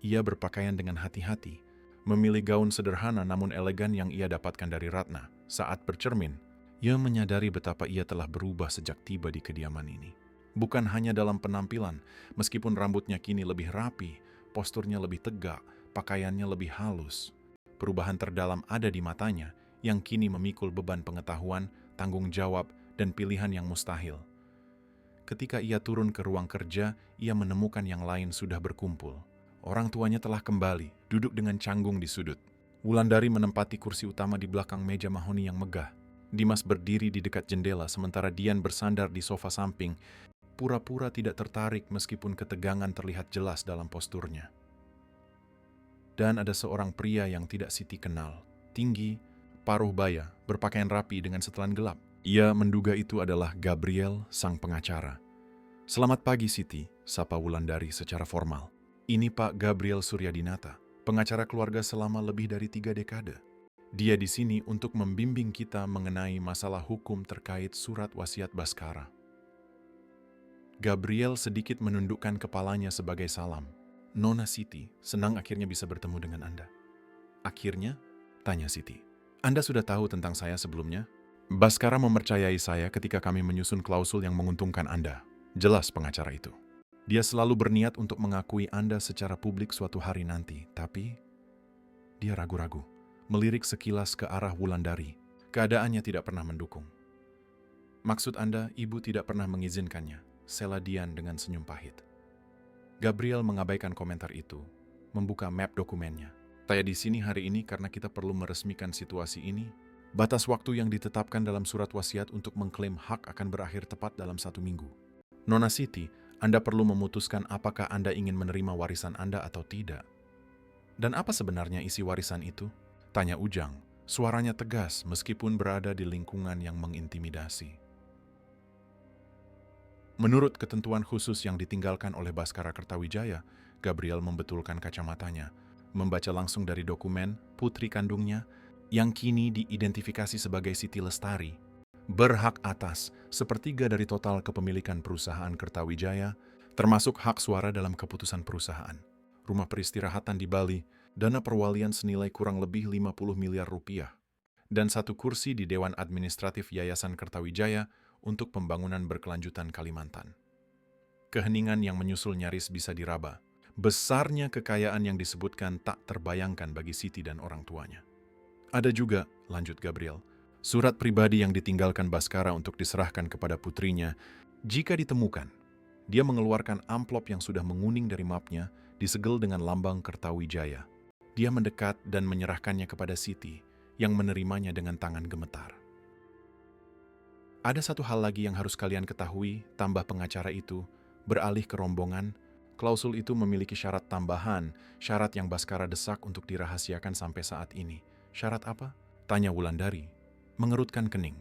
Speaker 1: Ia berpakaian dengan hati-hati, memilih gaun sederhana namun elegan yang ia dapatkan dari Ratna. Saat bercermin, ia menyadari betapa ia telah berubah sejak tiba di kediaman ini. Bukan hanya dalam penampilan, meskipun rambutnya kini lebih rapi, posturnya lebih tegak, pakaiannya lebih halus. Perubahan terdalam ada di matanya yang kini memikul beban pengetahuan, tanggung jawab, dan pilihan yang mustahil. Ketika ia turun ke ruang kerja, ia menemukan yang lain sudah berkumpul. Orang tuanya telah kembali, duduk dengan canggung di sudut. Wulandari menempati kursi utama di belakang meja mahoni yang megah. Dimas berdiri di dekat jendela, sementara Dian bersandar di sofa samping, pura-pura tidak tertarik meskipun ketegangan terlihat jelas dalam posturnya. Dan ada seorang pria yang tidak Siti kenal, tinggi, paruh baya, berpakaian rapi dengan setelan gelap. Ia menduga itu adalah Gabriel, sang pengacara. Selamat pagi Siti, sapa Wulandari secara formal. Ini Pak Gabriel Suryadinata, pengacara keluarga selama lebih dari 3 dekade. Dia di sini untuk membimbing kita mengenai masalah hukum terkait surat wasiat Baskara. Gabriel sedikit menundukkan kepalanya sebagai salam. Nona Siti, senang akhirnya bisa bertemu dengan Anda. Akhirnya, tanya Siti. Anda sudah tahu tentang saya sebelumnya? Baskara mempercayai saya ketika kami menyusun klausul yang menguntungkan Anda. Jelas pengacara itu. Dia selalu berniat untuk mengakui Anda secara publik suatu hari nanti, tapi dia ragu-ragu, melirik sekilas ke arah Wulandari. Keadaannya tidak pernah mendukung. Maksud Anda, Ibu tidak pernah mengizinkannya, sela Dian dengan senyum pahit. Gabriel mengabaikan komentar itu, membuka map dokumennya. Saya di sini hari ini karena kita perlu meresmikan situasi ini. Batas waktu yang ditetapkan dalam surat wasiat untuk mengklaim hak akan berakhir tepat dalam 1 minggu. Nona Siti, Anda perlu memutuskan apakah Anda ingin menerima warisan Anda atau tidak. Dan apa sebenarnya isi warisan itu? Tanya Ujang, suaranya tegas meskipun berada di lingkungan yang mengintimidasi. Menurut ketentuan khusus yang ditinggalkan oleh Baskara Kertawijaya, Gabriel membetulkan kacamatanya, membaca langsung dari dokumen putri kandungnya yang kini diidentifikasi sebagai Siti Lestari, berhak atas 1/3 dari total kepemilikan perusahaan Kertawijaya, termasuk hak suara dalam keputusan perusahaan, rumah peristirahatan di Bali, dana perwalian senilai kurang lebih 50 miliar rupiah, dan 1 kursi di Dewan Administratif Yayasan Kertawijaya untuk pembangunan berkelanjutan Kalimantan. Keheningan yang menyusul nyaris bisa diraba. Besarnya kekayaan yang disebutkan tak terbayangkan bagi Siti dan orang tuanya. Ada juga, lanjut Gabriel, surat pribadi yang ditinggalkan Baskara untuk diserahkan kepada putrinya. Jika ditemukan, dia mengeluarkan amplop yang sudah menguning dari mapnya, disegel dengan lambang Kertawijaya. Dia mendekat dan menyerahkannya kepada Siti, yang menerimanya dengan tangan gemetar. Ada satu hal lagi yang harus kalian ketahui, tambah pengacara itu, beralih ke rombongan. Klausul itu memiliki syarat tambahan, syarat yang Baskara desak untuk dirahasiakan sampai saat ini. Syarat apa? Tanya Wulandari, mengerutkan kening.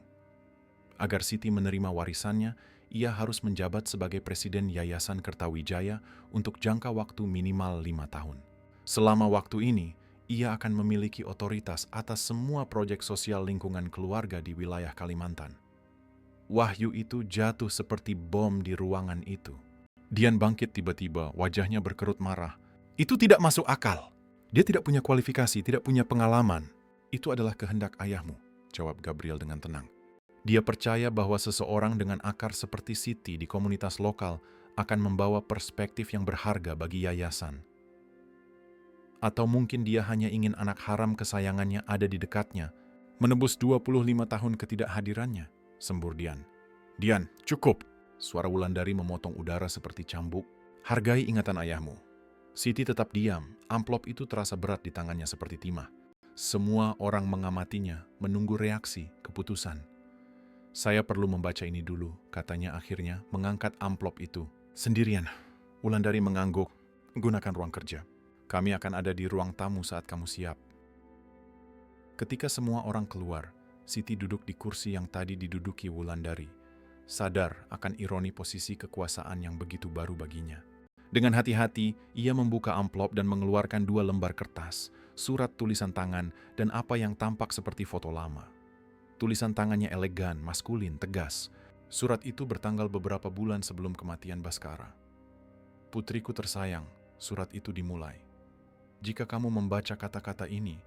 Speaker 1: Agar Siti menerima warisannya, ia harus menjabat sebagai Presiden Yayasan Kertawijaya untuk jangka waktu minimal 5 tahun. Selama waktu ini, ia akan memiliki otoritas atas semua proyek sosial lingkungan keluarga di wilayah Kalimantan. Wahyu itu jatuh seperti bom di ruangan itu. Dian bangkit tiba-tiba, wajahnya berkerut marah. Itu tidak masuk akal. Dia tidak punya kualifikasi, tidak punya pengalaman. Itu adalah kehendak ayahmu, jawab Gabriel dengan tenang. Dia percaya bahwa seseorang dengan akar seperti Siti di komunitas lokal akan membawa perspektif yang berharga bagi yayasan. Atau mungkin dia hanya ingin anak haram kesayangannya ada di dekatnya, menebus 25 tahun ketidakhadirannya, sembur Dian. Dian, cukup! Suara Wulandari memotong udara seperti cambuk. Hargai ingatan ayahmu. Siti tetap diam, amplop itu terasa berat di tangannya seperti timah. Semua orang mengamatinya, menunggu reaksi, keputusan. Saya perlu membaca ini dulu, katanya akhirnya, mengangkat amplop itu. Sendirian, Wulandari mengangguk, gunakan ruang kerja. Kami akan ada di ruang tamu saat kamu siap. Ketika semua orang keluar, Siti duduk di kursi yang tadi diduduki Wulandari, sadar akan ironi posisi kekuasaan yang begitu baru baginya. Dengan hati-hati, ia membuka amplop dan mengeluarkan 2 lembar kertas, surat tulisan tangan, dan apa yang tampak seperti foto lama. Tulisan tangannya elegan, maskulin, tegas. Surat itu bertanggal beberapa bulan sebelum kematian Baskara. Putriku tersayang, surat itu dimulai. Jika kamu membaca kata-kata ini,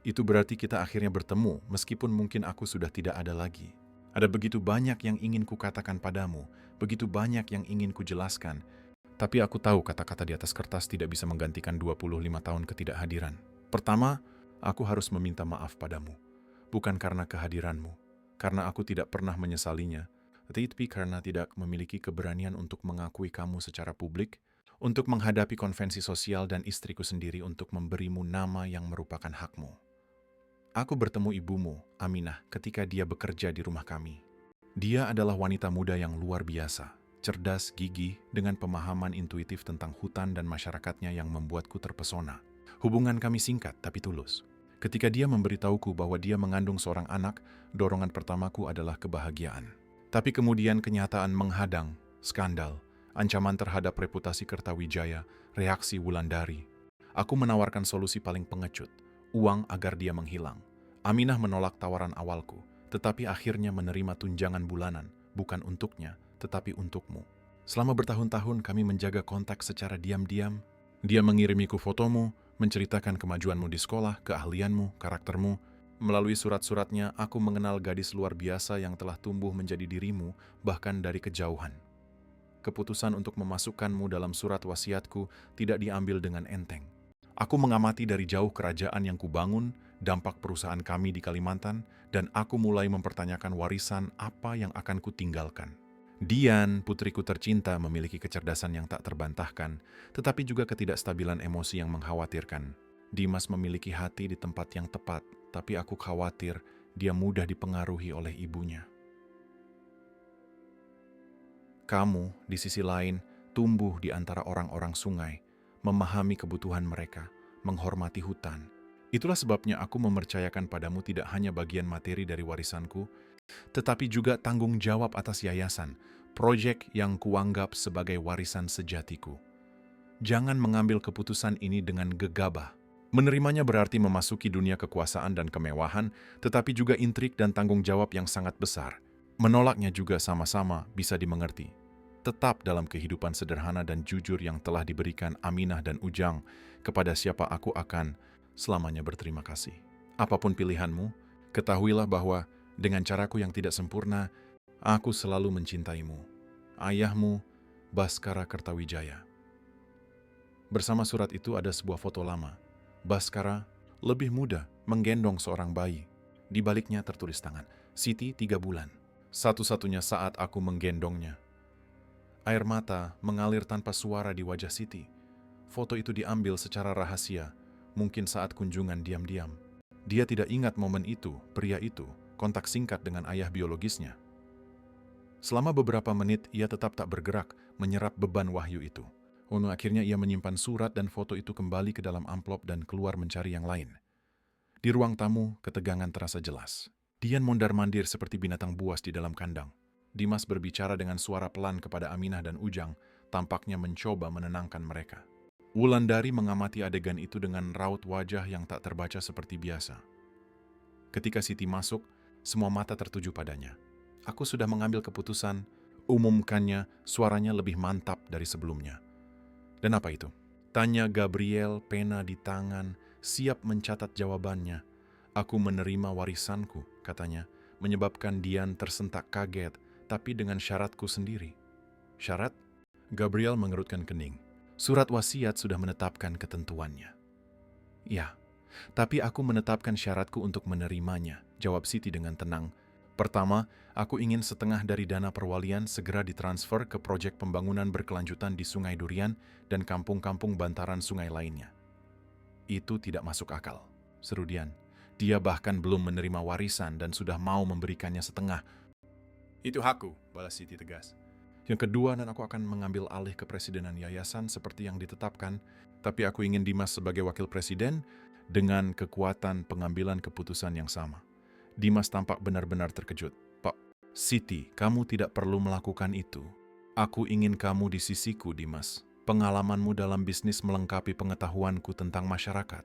Speaker 1: itu berarti kita akhirnya bertemu, meskipun mungkin aku sudah tidak ada lagi. Ada begitu banyak yang ingin kukatakan padamu, begitu banyak yang ingin kujelaskan, tapi aku tahu kata-kata di atas kertas tidak bisa menggantikan 25 tahun ketidakhadiran. Pertama, aku harus meminta maaf padamu, bukan karena kehadiranmu, karena aku tidak pernah menyesalinya, tetapi karena tidak memiliki keberanian untuk mengakui kamu secara publik, untuk menghadapi konvensi sosial dan istriku sendiri untuk memberimu nama yang merupakan hakmu. Aku bertemu ibumu, Aminah, ketika dia bekerja di rumah kami. Dia adalah wanita muda yang luar biasa, cerdas, gigih, dengan pemahaman intuitif tentang hutan dan masyarakatnya yang membuatku terpesona. Hubungan kami singkat tapi tulus. Ketika dia memberitahuku bahwa dia mengandung seorang anak, dorongan pertamaku adalah kebahagiaan. Tapi kemudian kenyataan menghadang, skandal, ancaman terhadap reputasi Kertawijaya, reaksi Wulandari. Aku menawarkan solusi paling pengecut, uang agar dia menghilang. Aminah menolak tawaran awalku, tetapi akhirnya menerima tunjangan bulanan, bukan untuknya, tetapi untukmu. Selama bertahun-tahun kami menjaga kontak secara diam-diam. Dia mengirimiku fotomu, menceritakan kemajuanmu di sekolah, keahlianmu, karaktermu. Melalui surat-suratnya, aku mengenal gadis luar biasa yang telah tumbuh menjadi dirimu, bahkan dari kejauhan. Keputusan untuk memasukkanmu dalam surat wasiatku tidak diambil dengan enteng. Aku mengamati dari jauh kerajaan yang kubangun, dampak perusahaan kami di Kalimantan, dan aku mulai mempertanyakan warisan apa yang akan kutinggalkan. Dian, putriku tercinta, memiliki kecerdasan yang tak terbantahkan, tetapi juga ketidakstabilan emosi yang mengkhawatirkan. Dimas memiliki hati di tempat yang tepat, tapi aku khawatir dia mudah dipengaruhi oleh ibunya. Kamu, di sisi lain, tumbuh di antara orang-orang sungai, memahami kebutuhan mereka, menghormati hutan. Itulah sebabnya aku mempercayakan padamu tidak hanya bagian materi dari warisanku, tetapi juga tanggung jawab atas yayasan, proyek yang kuanggap sebagai warisan sejatiku. Jangan mengambil keputusan ini dengan gegabah. Menerimanya berarti memasuki dunia kekuasaan dan kemewahan, tetapi juga intrik dan tanggung jawab yang sangat besar. Menolaknya juga sama-sama bisa dimengerti. Tetap dalam kehidupan sederhana dan jujur yang telah diberikan Aminah dan Ujang, kepada siapa aku akan selamanya berterima kasih. Apapun pilihanmu, ketahuilah bahwa dengan caraku yang tidak sempurna, aku selalu mencintaimu. Ayahmu, Baskara Kertawijaya. Bersama surat itu ada sebuah foto lama. Baskara lebih muda menggendong seorang bayi. Di baliknya tertulis tangan, Siti 3 bulan. Satu-satunya saat aku menggendongnya. Air mata mengalir tanpa suara di wajah Siti. Foto itu diambil secara rahasia, mungkin saat kunjungan diam-diam. Dia tidak ingat momen itu, pria itu, kontak singkat dengan ayah biologisnya. Selama beberapa menit, ia tetap tak bergerak, menyerap beban wahyu itu. Akhirnya ia menyimpan surat dan foto itu kembali ke dalam amplop dan keluar mencari yang lain. Di ruang tamu, ketegangan terasa jelas. Dian mondar-mandir seperti binatang buas di dalam kandang. Dimas berbicara dengan suara pelan kepada Aminah dan Ujang, tampaknya mencoba menenangkan mereka. Wulandari mengamati adegan itu dengan raut wajah yang tak terbaca seperti biasa. Ketika Siti masuk, semua mata tertuju padanya. Aku sudah mengambil keputusan, umumkannya, suaranya lebih mantap dari sebelumnya. Dan apa itu? Tanya Gabriel, pena di tangan, siap mencatat jawabannya. Aku menerima warisanku, katanya, menyebabkan Dian tersentak kaget, tapi dengan syaratku sendiri. Syarat? Gabriel mengerutkan kening. Surat wasiat sudah menetapkan ketentuannya. Ya, tapi aku menetapkan syaratku untuk menerimanya, jawab Siti dengan tenang. Pertama, aku ingin setengah dari dana perwalian segera ditransfer ke proyek pembangunan berkelanjutan di Sungai Durian dan kampung-kampung bantaran sungai lainnya. Itu tidak masuk akal, seru Dian. Dia bahkan belum menerima warisan dan sudah mau memberikannya setengah. Itu hakku, balas Siti tegas. Yang kedua, dan aku akan mengambil alih kepresidenan yayasan seperti yang ditetapkan, tapi aku ingin Dimas sebagai wakil presiden dengan kekuatan pengambilan keputusan yang sama. Dimas tampak benar-benar terkejut. Pak, Siti, kamu tidak perlu melakukan itu. Aku ingin kamu di sisiku, Dimas. Pengalamanmu dalam bisnis melengkapi pengetahuanku tentang masyarakat.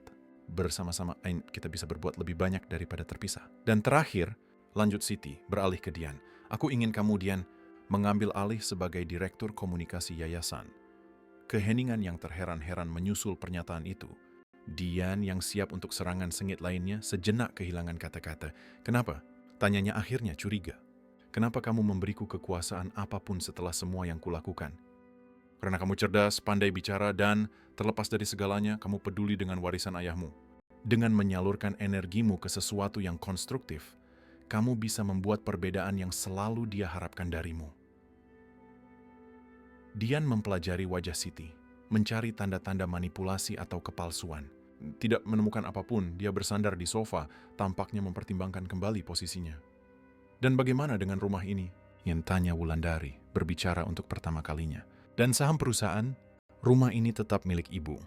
Speaker 1: Bersama-sama kita bisa berbuat lebih banyak daripada terpisah. Dan terakhir, lanjut Siti, beralih ke Dian. Aku ingin kamu, Dian, mengambil alih sebagai direktur komunikasi yayasan. Keheningan yang terheran-heran menyusul pernyataan itu. Dian yang siap untuk serangan sengit lainnya sejenak kehilangan kata-kata. Kenapa? Tanyanya akhirnya curiga. Kenapa kamu memberiku kekuasaan apapun setelah semua yang kulakukan? Karena kamu cerdas, pandai bicara, dan terlepas dari segalanya, kamu peduli dengan warisan ayahmu. Dengan menyalurkan energimu ke sesuatu yang konstruktif, kamu bisa membuat perbedaan yang selalu dia harapkan darimu. Dian mempelajari wajah Siti, mencari tanda-tanda manipulasi atau kepalsuan. Tidak menemukan apapun, dia bersandar di sofa, tampaknya mempertimbangkan kembali posisinya. Dan bagaimana dengan rumah ini? Yang tanya Wulandari, berbicara untuk pertama kalinya. Dan saham perusahaan, rumah ini tetap milik ibu.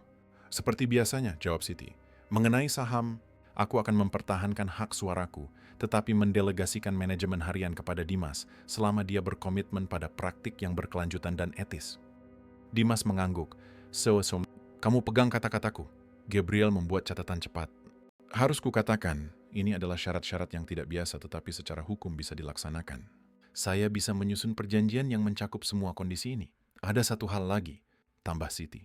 Speaker 1: Seperti biasanya, jawab Siti. Mengenai saham, aku akan mempertahankan hak suaraku, tetapi mendelegasikan manajemen harian kepada Dimas selama dia berkomitmen pada praktik yang berkelanjutan dan etis. Dimas mengangguk. Kamu pegang kata-kataku. Gabriel membuat catatan cepat. Harus kukatakan, ini adalah syarat-syarat yang tidak biasa tetapi secara hukum bisa dilaksanakan. Saya bisa menyusun perjanjian yang mencakup semua kondisi ini. Ada satu hal lagi, tambah Siti.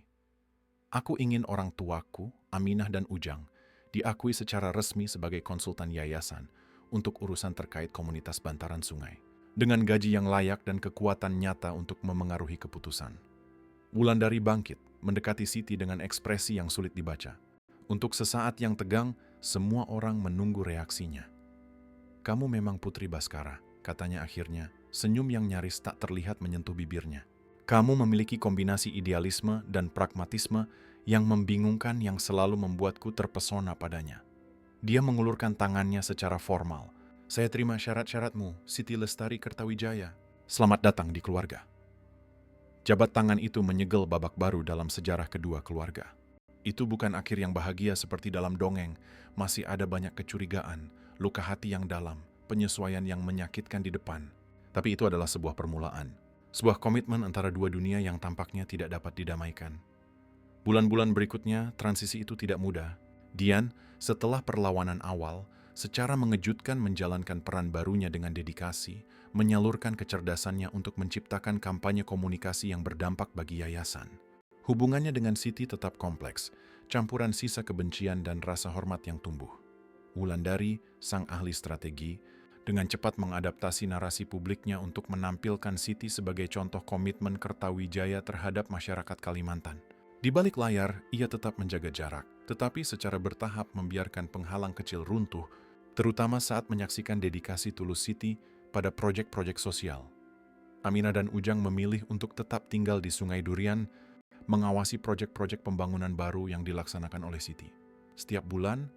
Speaker 1: Aku ingin orang tuaku, Aminah dan Ujang, diakui secara resmi sebagai konsultan yayasan untuk urusan terkait komunitas bantaran sungai, dengan gaji yang layak dan kekuatan nyata untuk memengaruhi keputusan. Wulandari bangkit, mendekati Siti dengan ekspresi yang sulit dibaca. Untuk sesaat yang tegang, semua orang menunggu reaksinya. "Kamu memang Putri Baskara," katanya akhirnya, senyum yang nyaris tak terlihat menyentuh bibirnya. "Kamu memiliki kombinasi idealisme dan pragmatisme yang membingungkan yang selalu membuatku terpesona padanya." Dia mengulurkan tangannya secara formal. "Saya terima syarat-syaratmu, Siti Lestari Kertawijaya. Selamat datang di keluarga." Jabat tangan itu menyegel babak baru dalam sejarah kedua keluarga. Itu bukan akhir yang bahagia seperti dalam dongeng. Masih ada banyak kecurigaan, luka hati yang dalam, penyesuaian yang menyakitkan di depan. Tapi itu adalah sebuah permulaan. Sebuah komitmen antara dua dunia yang tampaknya tidak dapat didamaikan. Bulan-bulan berikutnya, transisi itu tidak mudah. Dian, setelah perlawanan awal, secara mengejutkan menjalankan peran barunya dengan dedikasi, menyalurkan kecerdasannya untuk menciptakan kampanye komunikasi yang berdampak bagi yayasan. Hubungannya dengan Siti tetap kompleks, campuran sisa kebencian dan rasa hormat yang tumbuh. Wulandari, sang ahli strategi, dengan cepat mengadaptasi narasi publiknya untuk menampilkan Siti sebagai contoh komitmen Kertawijaya terhadap masyarakat Kalimantan. Di balik layar, ia tetap menjaga jarak, tetapi secara bertahap membiarkan penghalang kecil runtuh, terutama saat menyaksikan dedikasi tulus Siti pada proyek-proyek sosial. Aminah dan Ujang memilih untuk tetap tinggal di Sungai Durian, mengawasi proyek-proyek pembangunan baru yang dilaksanakan oleh Siti. Setiap bulan,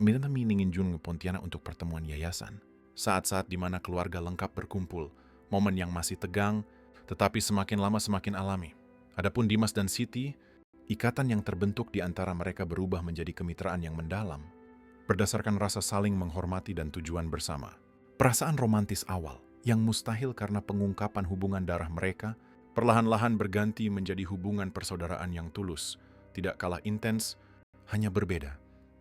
Speaker 1: minta miningin Jun Pontianak untuk pertemuan yayasan. Saat-saat di mana keluarga lengkap berkumpul, momen yang masih tegang, tetapi semakin lama semakin alami. Adapun Dimas dan Siti, ikatan yang terbentuk di antara mereka berubah menjadi kemitraan yang mendalam, berdasarkan rasa saling menghormati dan tujuan bersama. Perasaan romantis awal, yang mustahil karena pengungkapan hubungan darah mereka, perlahan-lahan berganti menjadi hubungan persaudaraan yang tulus, tidak kalah intens, hanya berbeda.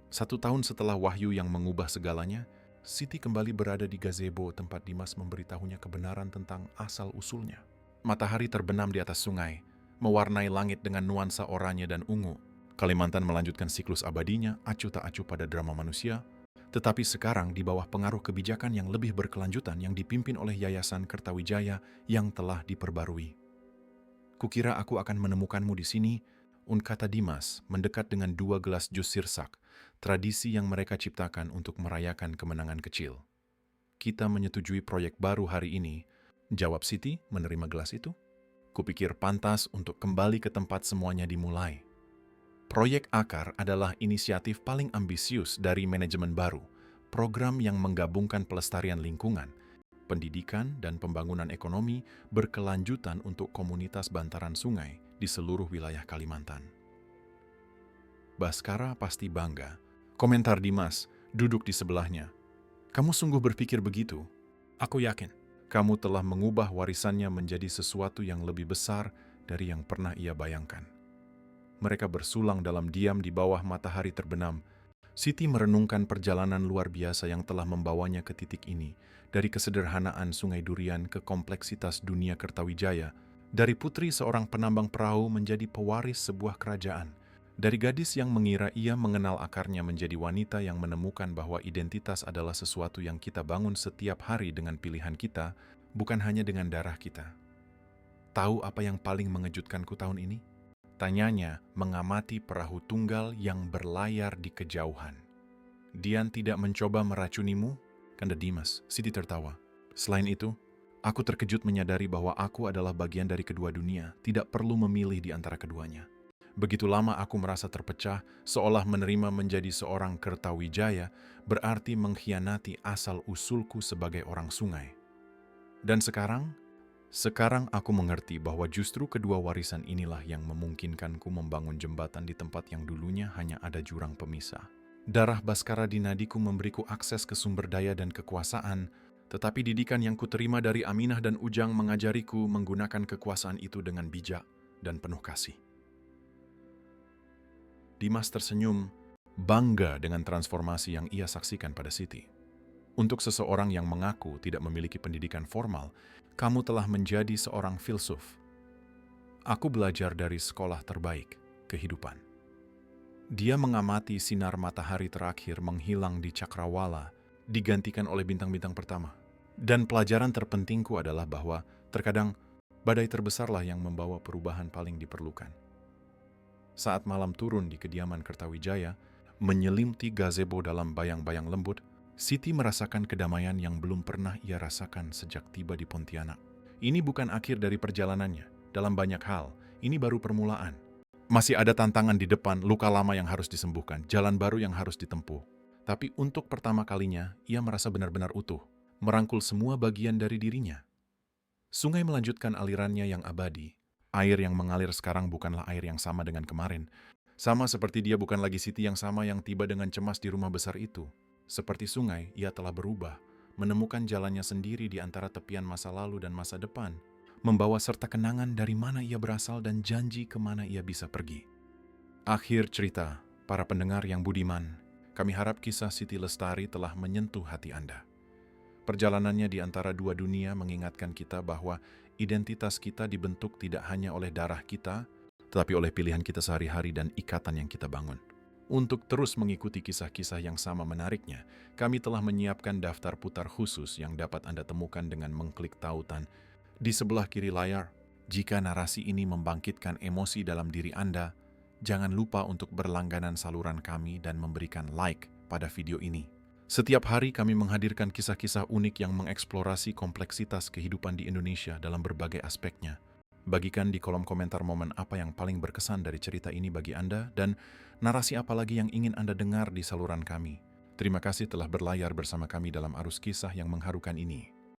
Speaker 1: 1 tahun setelah wahyu yang mengubah segalanya, Siti kembali berada di gazebo tempat Dimas memberitahunya kebenaran tentang asal-usulnya. Matahari terbenam di atas sungai, mewarnai langit dengan nuansa oranye dan ungu. Kalimantan melanjutkan siklus abadinya, acuh tak acuh pada drama manusia, tetapi sekarang di bawah pengaruh kebijakan yang lebih berkelanjutan yang dipimpin oleh Yayasan Kertawijaya yang telah diperbarui. "Kukira aku akan menemukanmu di sini," kata Dimas, mendekat dengan 2 gelas jus sirsak, tradisi yang mereka ciptakan untuk merayakan kemenangan kecil. "Kita menyetujui proyek baru hari ini," jawab Siti menerima gelas itu. "Kupikir pantas untuk kembali ke tempat semuanya dimulai." Proyek Akar adalah inisiatif paling ambisius dari manajemen baru, program yang menggabungkan pelestarian lingkungan, pendidikan, dan pembangunan ekonomi berkelanjutan untuk komunitas bantaran sungai di seluruh wilayah Kalimantan. "Baskara pasti bangga," komentar Dimas, duduk di sebelahnya. "Kamu sungguh berpikir begitu? Aku yakin kamu telah mengubah warisannya menjadi sesuatu yang lebih besar dari yang pernah ia bayangkan." Mereka bersulang dalam diam di bawah matahari terbenam. Siti merenungkan perjalanan luar biasa yang telah membawanya ke titik ini, dari kesederhanaan Sungai Durian ke kompleksitas dunia Kertawijaya, dari putri seorang penambang perahu menjadi pewaris sebuah kerajaan, dari gadis yang mengira ia mengenal akarnya menjadi wanita yang menemukan bahwa identitas adalah sesuatu yang kita bangun setiap hari dengan pilihan kita, bukan hanya dengan darah kita. "Tahu apa yang paling mengejutkanku tahun ini?" tanyanya mengamati perahu tunggal yang berlayar di kejauhan. "Dian tidak mencoba meracunimu?" kanda Dimas. Siti tertawa. "Selain itu, aku terkejut menyadari bahwa aku adalah bagian dari kedua dunia, tidak perlu memilih di antara keduanya. Begitu lama aku merasa terpecah, seolah menerima menjadi seorang Kertawijaya berarti mengkhianati asal-usulku sebagai orang sungai. Dan sekarang aku mengerti bahwa justru kedua warisan inilah yang memungkinkanku membangun jembatan di tempat yang dulunya hanya ada jurang pemisah. Darah Baskara di nadiku memberiku akses ke sumber daya dan kekuasaan, tetapi didikan yang kuterima dari Aminah dan Ujang mengajariku menggunakan kekuasaan itu dengan bijak dan penuh kasih." Dimas tersenyum, bangga dengan transformasi yang ia saksikan pada Siti. "Untuk seseorang yang mengaku tidak memiliki pendidikan formal, kamu telah menjadi seorang filsuf. Aku belajar dari sekolah terbaik, kehidupan." Dia mengamati sinar matahari terakhir menghilang di cakrawala, digantikan oleh bintang-bintang pertama. Dan pelajaran terpentingku adalah bahwa terkadang badai terbesarlah yang membawa perubahan paling diperlukan. Saat malam turun di kediaman Kertawijaya, menyelimti gazebo dalam bayang-bayang lembut, Siti merasakan kedamaian yang belum pernah ia rasakan sejak tiba di Pontianak. Ini bukan akhir dari perjalanannya. Dalam banyak hal, ini baru permulaan. Masih ada tantangan di depan, luka lama yang harus disembuhkan, jalan baru yang harus ditempuh. Tapi untuk pertama kalinya, ia merasa benar-benar utuh, merangkul semua bagian dari dirinya. Sungai melanjutkan alirannya yang abadi. Air yang mengalir sekarang bukanlah air yang sama dengan kemarin. Sama seperti dia bukan lagi Siti yang sama yang tiba dengan cemas di rumah besar itu. Seperti sungai, ia telah berubah, menemukan jalannya sendiri di antara tepian masa lalu dan masa depan, membawa serta kenangan dari mana ia berasal dan janji kemana ia bisa pergi. Akhir cerita, para pendengar yang budiman, kami harap kisah Siti Lestari telah menyentuh hati Anda. Perjalanannya di antara dua dunia mengingatkan kita bahwa identitas kita dibentuk tidak hanya oleh darah kita, tetapi oleh pilihan kita sehari-hari dan ikatan yang kita bangun. Untuk terus mengikuti kisah-kisah yang sama menariknya, kami telah menyiapkan daftar putar khusus yang dapat Anda temukan dengan mengklik tautan di sebelah kiri layar. Jika narasi ini membangkitkan emosi dalam diri Anda, jangan lupa untuk berlangganan saluran kami dan memberikan like pada video ini. Setiap hari kami menghadirkan kisah-kisah unik yang mengeksplorasi kompleksitas kehidupan di Indonesia dalam berbagai aspeknya. Bagikan di kolom komentar momen apa yang paling berkesan dari cerita ini bagi Anda dan narasi apa lagi yang ingin Anda dengar di saluran kami. Terima kasih telah berlayar bersama kami dalam arus kisah yang mengharukan ini.